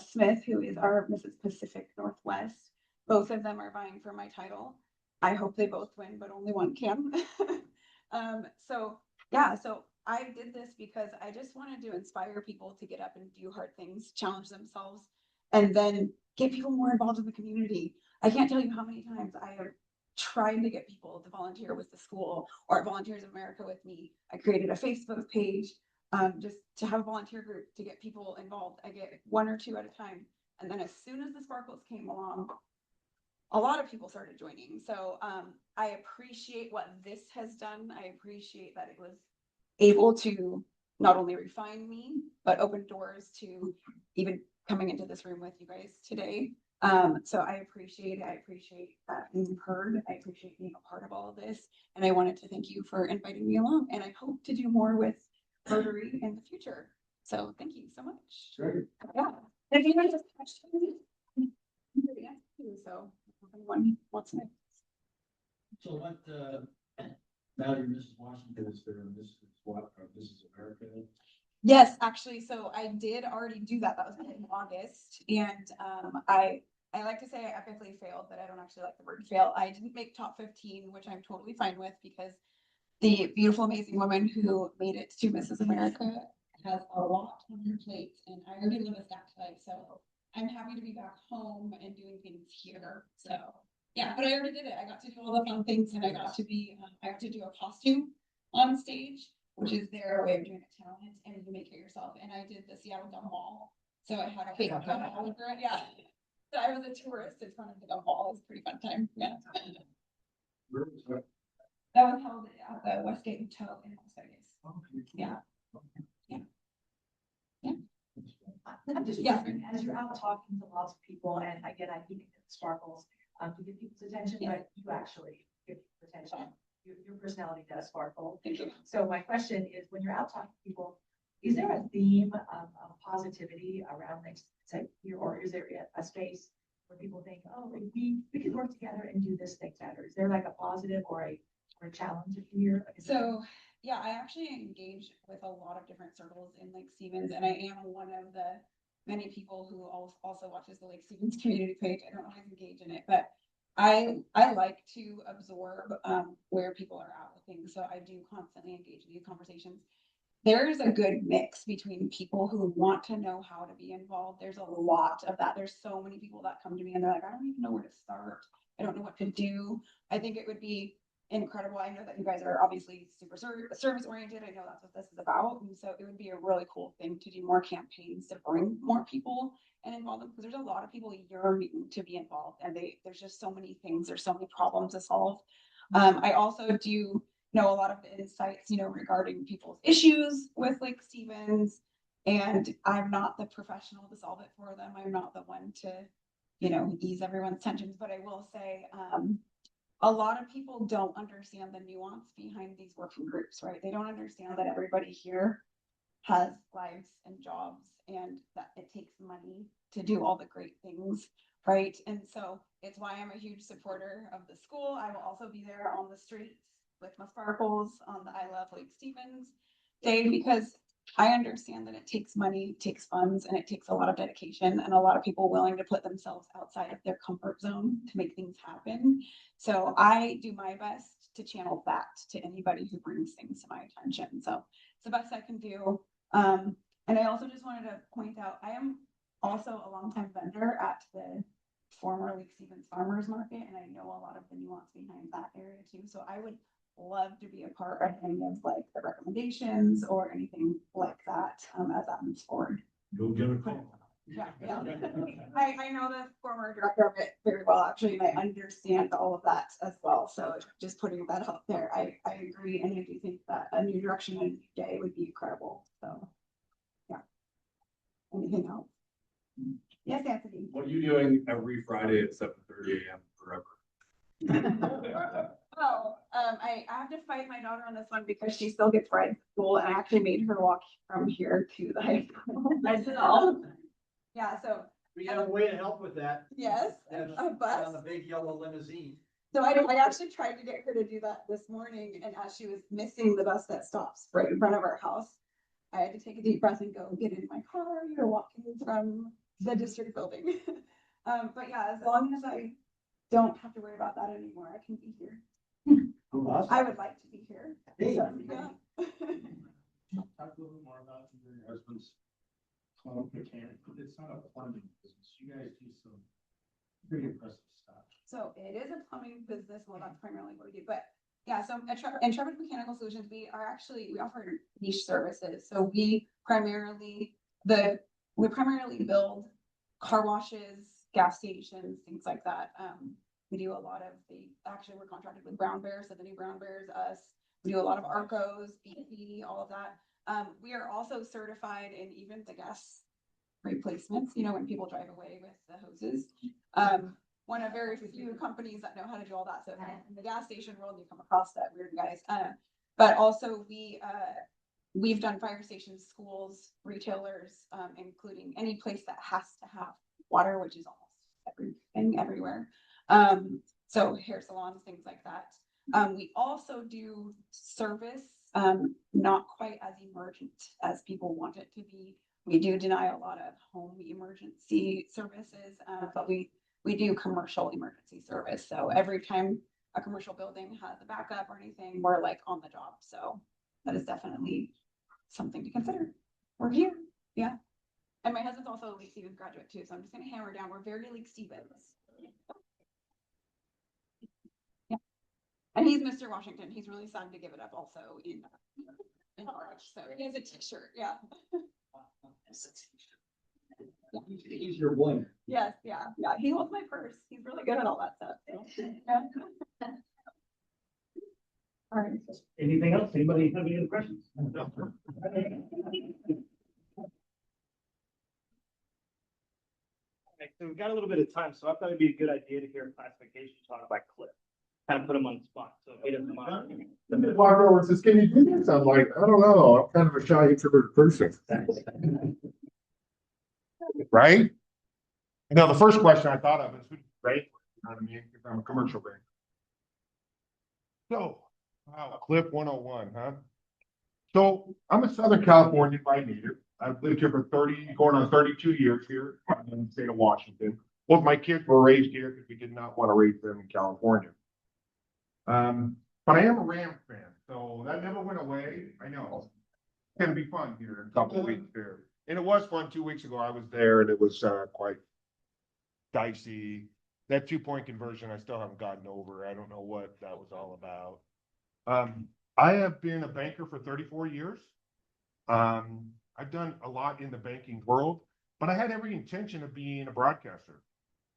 Speaker 10: Smith, who is our Mrs. Pacific Northwest. Both of them are vying for my title. I hope they both win, but only one can. So yeah, so I did this because I just wanted to inspire people to get up and do hard things, challenge themselves, and then get people more involved in the community. I can't tell you how many times I have trying to get people to volunteer with the school or at Volunteers of America with me. I created a Facebook page, just to have a volunteer group to get people involved. I get 1 or 2 at a time. And then as soon as the Sparkles came along, a lot of people started joining. So I appreciate what this has done. I appreciate that it was able to not only refine me, but open doors to even coming into this room with you guys today. So I appreciate it. I appreciate being heard. I appreciate being a part of all of this. And I wanted to thank you for inviting me along. And I hope to do more with Rotary in the future. So thank you so much.
Speaker 7: Sure.
Speaker 10: Yeah. And if you guys have questions, so if anyone wants to.
Speaker 7: So what, now you're Mrs. Washington, is there Mrs. America?
Speaker 10: Yes, actually, so I did already do that. That was in August. And I like to say I epically failed, but I don't actually like the word fail. I didn't make top 15, which I'm totally fine with because the beautiful, amazing woman who made it to Mrs. America has a lot on her plate. And I already live a stacked life, so I'm happy to be back home and doing things here. So yeah, but I already did it. I got to do all the fun things and I got to be, I got to do a costume on stage, which is their way of doing a talent, and you make it yourself. And I did the Seattle Gum Wall. So I had a fake gum wall over it. Yeah. So I was a tourist in front of the gum wall. It was a pretty fun time. Yeah.
Speaker 7: Where was that?
Speaker 10: That was held at the Westgate Hotel in Las Vegas. Yeah. Yeah. Yeah.
Speaker 15: I'm just wondering, as you're out talking to lots of people, and again, I think it sparkles, to get people's attention, but you actually get people's attention. Your personality does sparkle.
Speaker 10: Thank you.
Speaker 15: So my question is, when you're out talking to people, is there a theme of positivity around things, say, here, or is there a space where people think, oh, we could work together and do this thing better? Is there like a positive or a challenge here?
Speaker 10: So yeah, I actually engage with a lot of different circles in Lake Stevens, and I am one of the many people who also watches the Lake Stevens community page. I don't always engage in it, but I like to absorb where people are at with things. So I do constantly engage in these conversations. There's a good mix between people who want to know how to be involved. There's a lot of that. There's so many people that come to me and they're like, I don't even know where to start. I don't know what to do. I think it would be incredible. I know that you guys are obviously super service oriented. I know that's what this is about. And so it would be a really cool thing to do more campaigns to bring more people and involve them, because there's a lot of people yearning to be involved, and there's just so many things. There's so many problems to solve. I also do know a lot of the insights, regarding people's issues with Lake Stevens, and I'm not the professional to solve it for them. I'm not the one to, ease everyone's tensions, but I will say, a lot of people don't understand the nuance behind these working groups, right? They don't understand that everybody here has lives and jobs, and that it takes money to do all the great things, right? And so it's why I'm a huge supporter of the school. I will also be there on the streets with my sparkles on the I Love Lake Stevens Day, because I understand that it takes money, it takes funds, and it takes a lot of dedication and a lot of people willing to put themselves outside of their comfort zone to make things happen. So I do my best to channel that to anybody who brings things to my attention. So it's the best I can do. And I also just wanted to point out, I am also a longtime vendor at the former Lake Stevens Farmers Market, and I know a lot of the nuance behind that area too. So I would love to be a part of any of like the recommendations or anything like that as that moves forward.
Speaker 1: You'll get a call.
Speaker 10: Yeah. I know the former director of it very well, actually, and I understand all of that as well. So just putting that out there, I agree, and I do think that a new direction and a new day would be incredible. So yeah. Anything else? Yes, Anthony.
Speaker 17: What are you doing every Friday at 7:30 a.m. forever?
Speaker 10: Well, I have to fight my daughter on this one because she still gets rides to school, and I actually made her walk from here to the high school myself. Yeah, so.
Speaker 7: We have a way to help with that.
Speaker 10: Yes, a bus.
Speaker 7: On a big yellow limousine.
Speaker 10: So I actually tried to get her to do that this morning, and as she was missing the bus that stops right in front of our house, I had to take a deep breath and go get in my car. You're walking from the district building. But yeah, as long as I don't have to worry about that anymore, I can be here.
Speaker 7: Awesome.
Speaker 10: I would like to be here.
Speaker 7: Hey.
Speaker 10: So, yeah.
Speaker 2: Talk a little bit more about your husband's club mechanic. It's not a plumbing business. You guys do some pretty impressive stuff.
Speaker 10: So it is a plumbing business, well, that's primarily what we do, but yeah, so at Intrepid Mechanical Solutions, we offer niche services. So we primarily build car washes, gas stations, things like that. We do a lot of actually we're contracted with Brown Bear, so the new Brown Bear is us. We do a lot of Arcos, BP, all of that. We are also certified in even the gas replacements, when people drive away with the hoses. One of very few companies that know how to do all that. So in the gas station world, you come across that weird guys. But also we've done fire stations, schools, retailers, including any place that has to have water, which is almost everything everywhere. So hair salons, things like that. We also do service, not quite as emergent as people want it to be. We do deny a lot of home emergency services, but we do commercial emergency service. So every time a commercial building has a backup or anything, we're like on the job. So that is definitely something to consider. We're here. Yeah. And my husband's also a Lake Stevens graduate too. So I'm just going to hammer down. We're very Lake Stevens. Yeah. And he's Mr. Washington. He's really sad to give it up also in March. So he has a t-shirt. Yeah.
Speaker 7: He's your one.
Speaker 10: Yes, yeah. He holds my purse. He's really good at all that stuff. Yeah. All right.
Speaker 4: Anything else? Anybody have any other questions? Okay, so we've got a little bit of time, so I thought it'd be a good idea to hear a classification talk by Cliff. Kind of put him on the spot, so if he doesn't mind.
Speaker 14: Walk over and says, can you do this? I'm like, I don't know, I'm kind of a shy introverted person. Right? Now, the first question I thought of is, who's bank? You know what I mean? If I'm a commercial bank. So, wow, Cliff 101, huh? So I'm a Southern Californian by native. I've lived here for 30, going on 32 years here in the state of Washington. Both my kids were raised here because we did not want to raise them in California. But I am a Rams fan, so that never went away. I know. It's gonna be fun here in a couple of weeks there. And it was fun 2 weeks ago. I was there and it was quite dicey. That 2-point conversion, I still haven't gotten over. I don't know what that was all about. I have been a banker for 34 years. I've done a lot in the banking world, but I had every intention of being a broadcaster.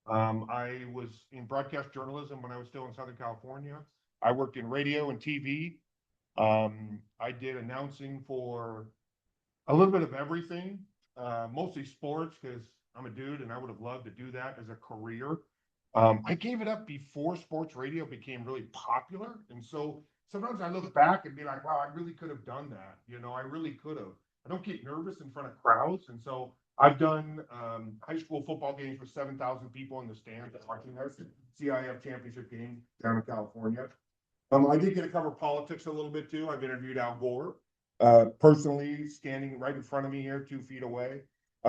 Speaker 14: I was in broadcast journalism when I was still in Southern California. I worked in radio and TV. I did announcing for a little bit of everything, mostly sports, because I'm a dude and I would have loved to do that as a career. I gave it up before sports radio became really popular. And so sometimes I look back and be like, wow, I really could have done that. I really could have. I don't get nervous in front of crowds. And so I've done high school football games with 7,000 people in the stands watching us. CIF championship game down in California. I did get to cover politics a little bit too. I've interviewed Al Gore, personally standing right in front of me here, 2 feet away.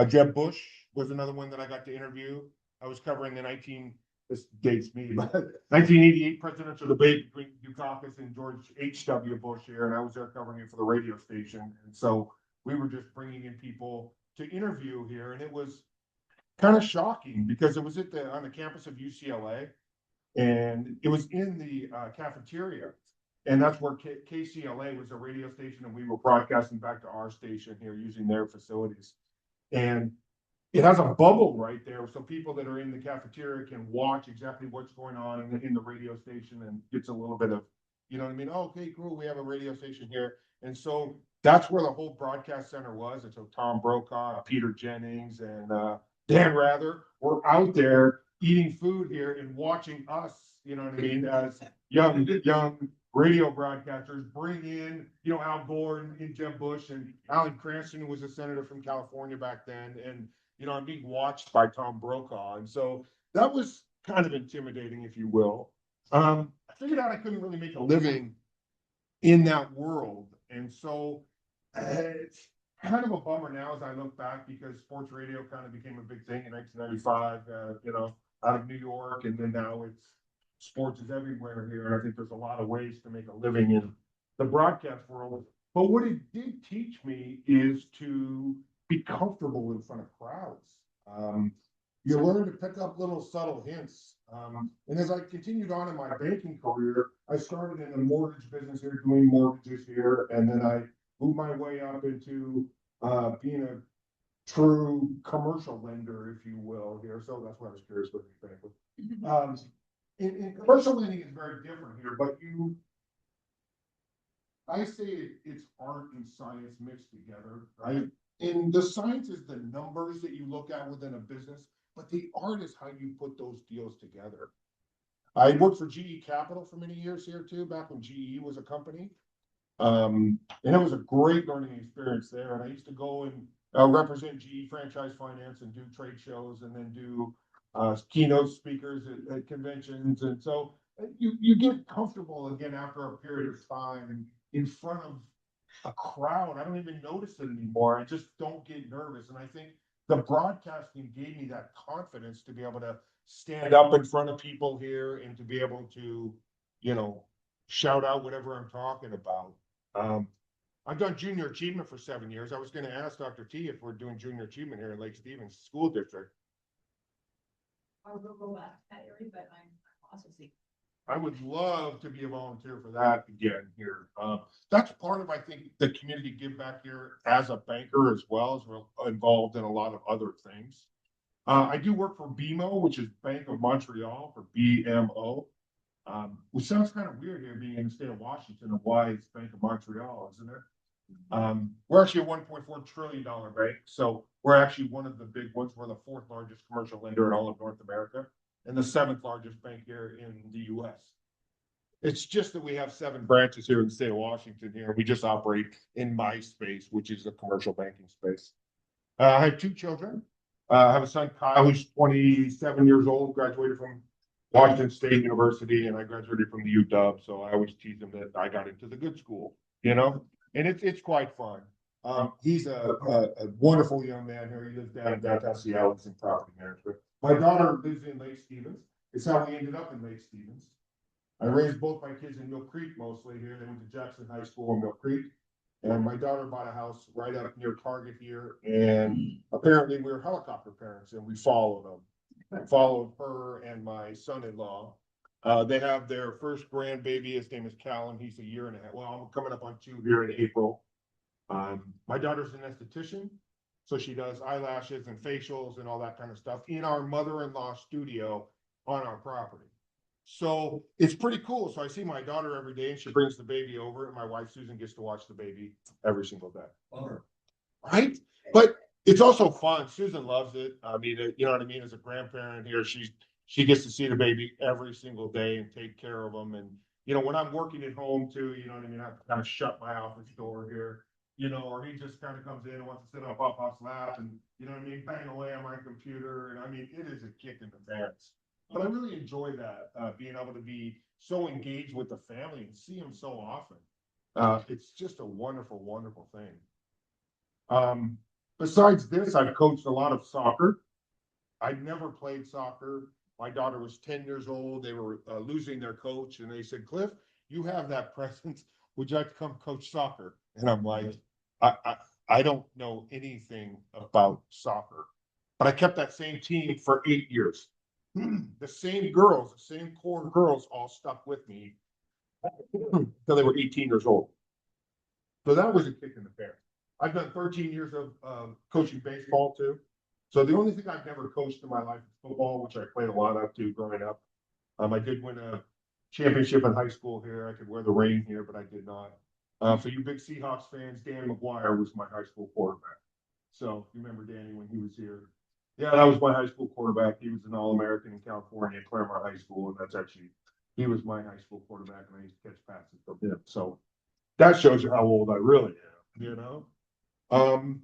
Speaker 14: Jeb Bush was another one that I got to interview. I was covering this dates me, but 1988 presidential debate between Dukakis and George H.W. Bush here, and I was there covering it for the radio station. And so we were just bringing in people to interview here, and it was kind of shocking because it was on the campus of UCLA. And it was in the cafeteria, and that's where KCLA was a radio station, and we were broadcasting back to our station here using their facilities. And it has a bubble right there, so people that are in the cafeteria can watch exactly what's going on in the radio station, and gets a little bit of, you know what I mean? Oh, okay, cool, we have a radio station here. And so that's where the whole broadcast center was. And so Tom Brokaw, Peter Jennings, and Dan Rather were out there eating food here and watching us, you know what I mean, as young radio broadcasters bring in, Al Gore and Jeb Bush, and Alan Cranston, who was a senator from California back then. And, I'm being watched by Tom Brokaw. And so that was kind of intimidating, if you will. I figured out I couldn't really make a living in that world. And so it's kind of a bummer now as I look back, because sports radio kind of became a big thing in 1995, out of New York. And then now sports is everywhere here. And I think there's a lot of ways to make a living in the broadcast world. But what it did teach me is to be comfortable in front of crowds. you learn to pick up little subtle hints. And as I continued on in my banking career, I started in the mortgage business here, doing mortgages here, and then I moved my way up into being a true commercial lender, if you will, here. So that's why I was curious what you think. In commercial lending is very different here, but I say it's art and science mixed together, right? And the science is the numbers that you look at within a business, but the art is how you put those deals together. I worked for GE Capital for many years here too, back when GE was a company. And it was a great learning experience there. And I used to go and represent GE Franchise Finance and do trade shows and then do keynote speakers at conventions. And so you get comfortable again after a period of time in front of a crowd. I don't even notice it anymore. I just don't get nervous. And I think the broadcasting gave me that confidence to be able to stand up in front of people here and to be able to, shout out whatever I'm talking about. I've done junior achievement for 7 years. I was going to ask Dr. T if we're doing junior achievement here in Lake Stevens School District.
Speaker 15: I will go back to that area, but I'm also seeing.
Speaker 14: I would love to be a volunteer for that again here. That's part of, I think, the community give back here as a banker as well as we're involved in a lot of other things. I do work for BMO, which is Bank of Montreal, for BMO, which sounds kind of weird here being in the state of Washington and why it's Bank of Montreal, isn't it? We're actually a $1.4 trillion bank. So we're actually one of the big ones. We're the 4th largest commercial lender in all of North America and the 7th largest bank here in the US. It's just that we have 7 branches here in the state of Washington here. We just operate in my space, which is the commercial banking space. I have 2 children. I have a son, Kyle, who's 27 years old, graduated from Washington State University, and I graduated from the UW. So I always tease him that I got into the good school, and it's quite fun. He's a wonderful young man here. He lives down in downtown Seattle. He's in property management. My daughter lives in Lake Stevens. It's how we ended up in Lake Stevens. I raised both my kids in Mill Creek mostly here. They went to Jackson High School in Mill Creek. And my daughter bought a house right up near Target here. And apparently we were helicopter parents and we followed them. Followed her and my son-in-law. They have their first grandbaby. His name is Callum. He's a year and a half. Well, I'm coming up on 2 here in April. My daughter's an esthetician. So she does eyelashes and facials and all that kind of stuff in our mother-in-law studio on our property. So it's pretty cool. So I see my daughter every day and she brings the baby over and my wife Susan gets to watch the baby every single day. Right? But it's also fun. Susan loves it. I mean, you know what I mean? As a grandparent here, she gets to see the baby every single day and take care of them. And, when I'm working at home too, you know what I mean? I have to kind of shut my office door here. Or he just kind of comes in and wants to sit on Pop-Pop's lap and, bang away on my computer. And I mean, it is a kick in the pants. But I really enjoy that, being able to be so engaged with the family and see him so often. It's just a wonderful, wonderful thing. Besides this, I've coached a lot of soccer. I never played soccer. My daughter was 10 years old. They were losing their coach and they said, Cliff, you have that presence. Would you like to come coach soccer? And I'm like, I don't know anything about soccer, but I kept that same team for 8 years. The same girls, the same core girls all stuck with me until they were 18 years old. So that was a kick in the pants. I've done 13 years of coaching baseball too. So the only thing I've never coached in my life is football, which I played a lot of too growing up. I did win a championship in high school here. I could wear the ring here, but I did not. For you big Seahawks fans, Danny McGuire was my high school quarterback. So you remember Danny when he was here. Yeah, that was my high school quarterback. He was an All-American in California at Claremont High School, and he was my high school quarterback, and I used to catch passes from him. So that shows you how old I really am,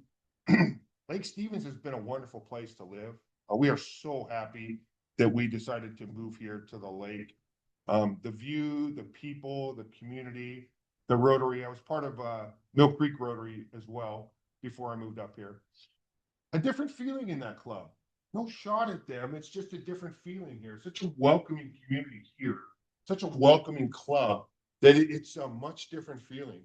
Speaker 14: Lake Stevens has been a wonderful place to live. We are so happy that we decided to move here to the lake. The view, the people, the community, the Rotary. I was part of Mill Creek Rotary as well before I moved up here. A different feeling in that club. No shot at them. It's just a different feeling here. Such a welcoming community here. Such a welcoming club that it's a much different feeling.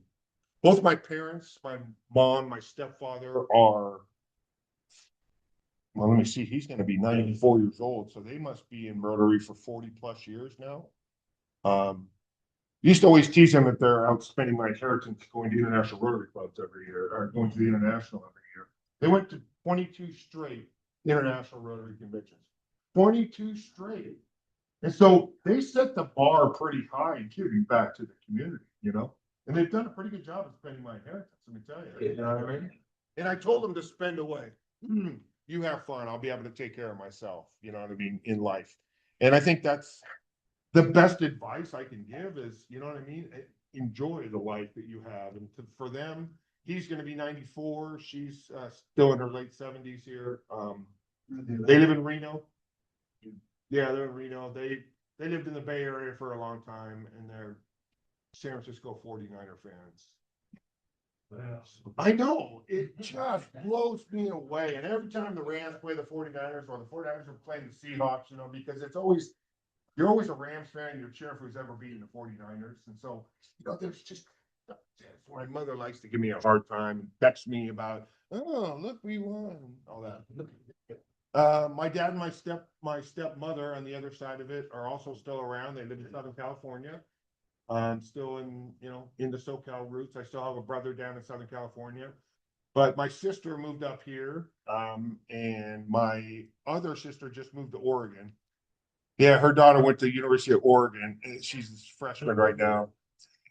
Speaker 14: Both my parents, my mom, my stepfather are well, let me see, he's gonna be 94 years old, so they must be in Rotary for 40+ years now. Used to always tease them that they're out spending my inheritance going to international Rotary clubs every year, or going to the international every year. They went to 22 straight international Rotary conventions, 22 straight. And so they set the bar pretty high in giving back to the community, you know? And they've done a pretty good job of spending my inheritance, let me tell you. You know what I mean? And I told them to spend away. You have fun. I'll be able to take care of myself, you know what I mean, in life. And I think that's the best advice I can give is, you know what I mean? Enjoy the life that you have. And for them, he's going to be 94. She's still in her late 70s here. They live in Reno. Yeah, they're in Reno. They lived in the Bay Area for a long time, and they're San Francisco 49er fans. I know, it just blows me away. And every time the Rams play the 49ers or the 49ers are playing the Seahawks, you know, because it's always, you're always a Rams fan, you're cheering for who's ever beaten the 49ers. And so, you know, there's just, my mother likes to give me a hard time and text me about, oh, look, we won, all that. My dad and my stepmother on the other side of it are also still around. They live in Southern California. Still in, you know, in the SoCal roots. I still have a brother down in Southern California, but my sister moved up here. And my other sister just moved to Oregon. Yeah, her daughter went to the University of Oregon, and she's a freshman right now.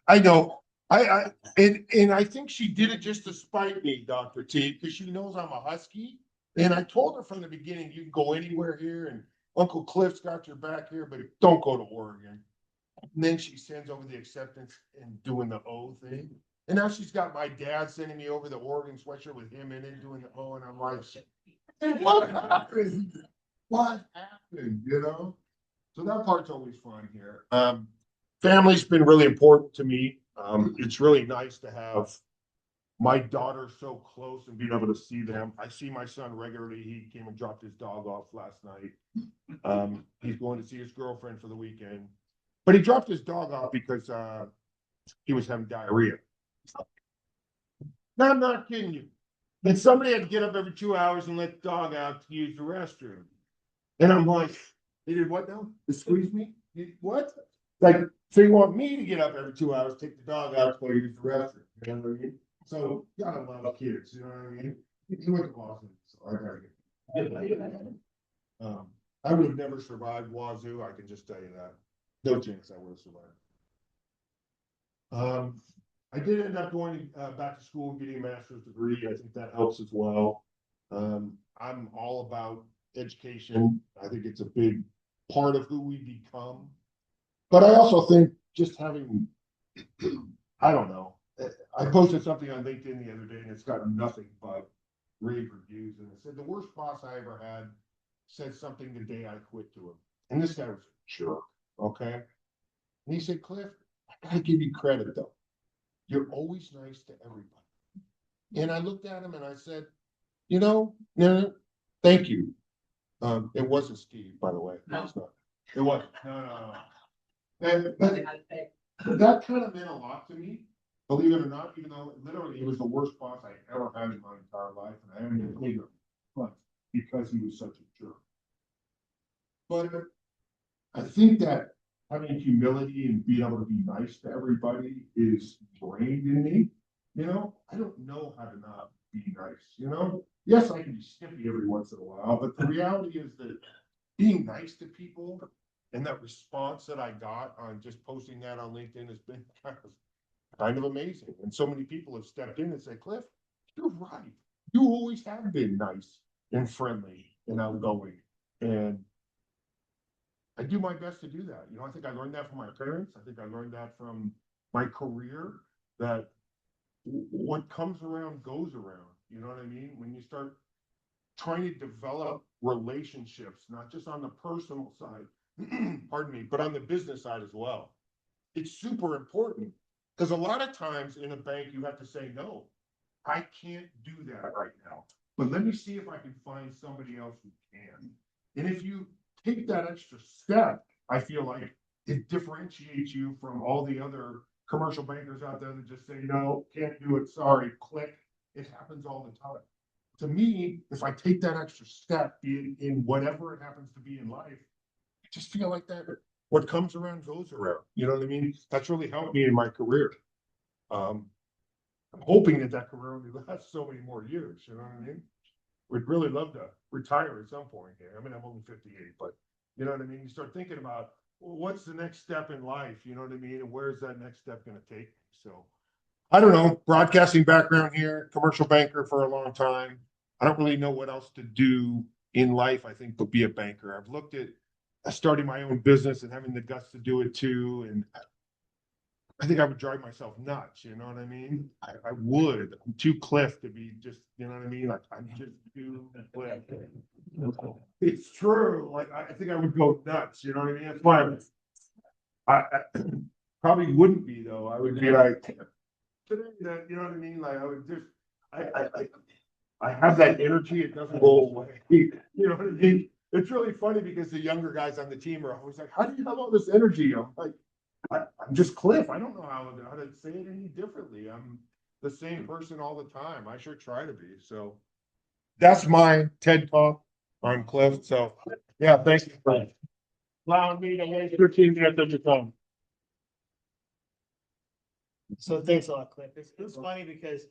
Speaker 14: I know. And I think she did it just to spite me, Dr. T, because she knows I'm a Husky. And I told her from the beginning, you can go anywhere here, and Uncle Cliff's got your back here, but don't go to Oregon. And then she sends over the acceptance and doing the O thing. And now she's got my dad sending me over the Oregon sweatshirt with him in it doing the O. And I'm like, what happened? What happened? You know? So that part's always fun here. Family's been really important to me. It's really nice to have my daughter so close and being able to see them. I see my son regularly. He came and dropped his dog off last night. He's going to see his girlfriend for the weekend. But he dropped his dog off because he was having diarrhea. No, I'm not kidding you. And somebody had to get up every 2 hours and let the dog out to use the restroom. And I'm like, they did what now? To squeeze me? What? Like, so you want me to get up every 2 hours, take the dog out to go use the restroom? You know what I mean? So, gotta love kids, you know what I mean? He went to Boston, so I gotta get I would have never survived Wazoo, I can just tell you that. No chance I would have survived. I did end up going back to school and getting a master's degree. I think that helps as well. I'm all about education. I think it's a big part of who we become. But I also think just having, I don't know. I posted something on LinkedIn the other day and it's got nothing but rave reviews. And it said the worst boss I ever had said something the day I quit to him. And this guy was a jerk. Okay. And he said, Cliff, I gotta give you credit though. You're always nice to everybody. And I looked at him and I said, you know, no, thank you. It wasn't Steve, by the way. No, it's not. It wasn't. No. And that kind of meant a lot to me, believe it or not, even though literally he was the worst boss I ever had in my entire life. And I haven't even played him because he was such a jerk. But I think that having humility and being able to be nice to everybody is ingrained in me. You know, I don't know how to not be nice, you know? Yes, I can be snippy every once in a while, but the reality is that being nice to people and that response that I got on just posting that on LinkedIn has been kind of amazing. And so many people have stepped in and said, Cliff, you're right. You always have been nice and friendly and outgoing. And I do my best to do that. You know, I think I learned that from my parents. I think I learned that from my career, that what comes around goes around. You know what I mean? When you start trying to develop relationships, not just on the personal side, pardon me, but on the business side as well. It's super important because a lot of times in a bank, you have to say, no, I can't do that right now, but let me see if I can find somebody else who can. And if you take that extra step, I feel like it differentiates you from all the other commercial bankers out there that just say, no, can't do it, sorry, click. It happens all the time. to me, if I take that extra step in whatever it happens to be in life, I just feel like that what comes around goes around. You know what I mean? That's really helped me in my career. I'm hoping that career only lasts so many more years. You know what I mean? We'd really love to retire at some point here. I mean, I'm only 58, but you know what I mean? You start thinking about, well, what's the next step in life? You know what I mean? And where's that next step going to take me? So I don't know, broadcasting background here, commercial banker for a long time. I don't really know what else to do in life, I think, but be a banker. I've looked at starting my own business and having the guts to do it too. And I think I would drive myself nuts. You know what I mean? I would. I'm too Cliff to be just, you know what I mean? Like, I'm just too Cliff. It's true. Like, I think I would go nuts. You know what I mean? That's why I probably wouldn't be, though. I would be like, you know what I mean? Like, I would just, I have that energy. It doesn't go away. You know what I mean? It's really funny because the younger guys on the team are always like, how do you have all this energy? I'm like, I'm just Cliff. I don't know how to say it any differently. I'm the same person all the time. I sure try to be. So that's my TED Talk on Cliff. So yeah, thank you for allowing me to waste 13 minutes of your time.
Speaker 6: So thanks a lot, Cliff. It was funny because,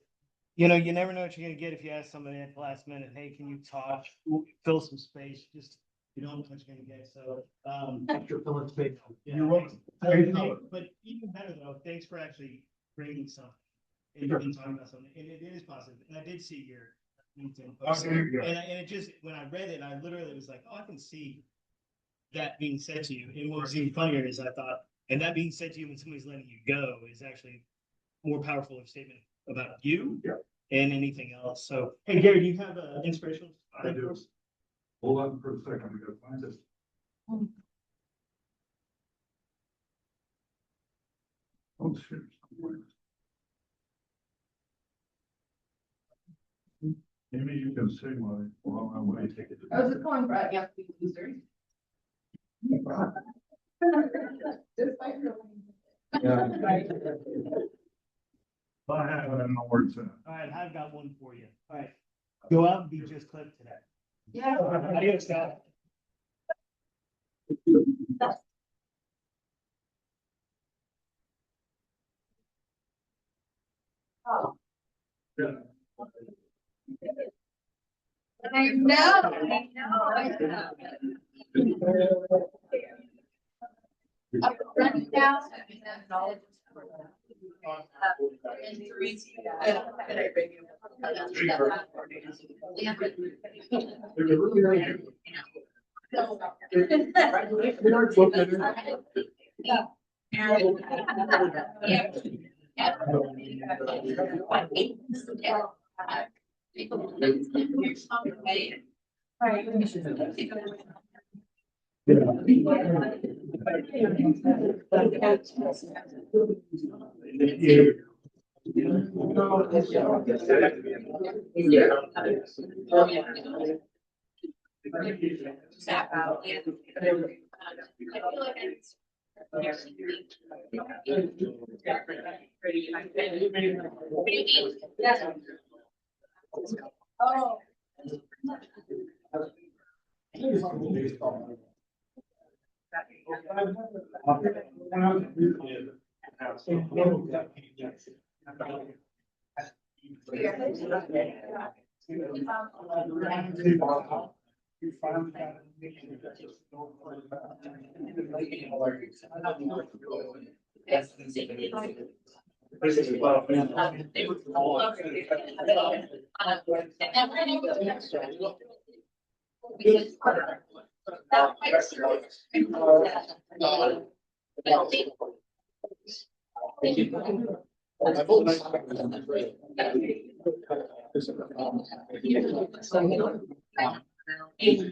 Speaker 6: you know, you never know what you're gonna get if you ask somebody at the last minute, hey, can you talk, fill some space, just, you don't know what you're gonna get, so.
Speaker 7: Extra filling space.
Speaker 6: Yeah,
Speaker 7: You're welcome.
Speaker 6: But even better though, thanks for actually bringing something. And you've been talking about something, and it is positive, and I did see your LinkedIn post.
Speaker 14: Oh, there you go.
Speaker 6: And it just, when I read it, I literally was like, oh, I can see that being said to you. And what was even funnier is I thought, and that being said to you when somebody's letting you go is actually more powerful of a statement about you and anything else. So, hey, Gary, do you have an inspirational?
Speaker 1: I do. Hold on for a second, we gotta find this. Oh, shit. Maybe you can say while I'm waiting.
Speaker 3: I was just going for, yeah, losers. Just like
Speaker 1: I have, I don't know where it's at.
Speaker 6: All right, I've got one for you. All right. Go out and be just Cliff today.
Speaker 3: Yeah.
Speaker 6: Adios, guys.
Speaker 3: Oh.
Speaker 1: Yeah.
Speaker 11: I know. I'm running down. And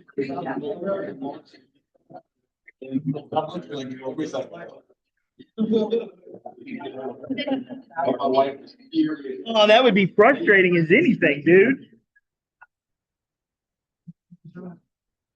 Speaker 11: three. Oh.
Speaker 6: Oh, that would be frustrating as anything, dude.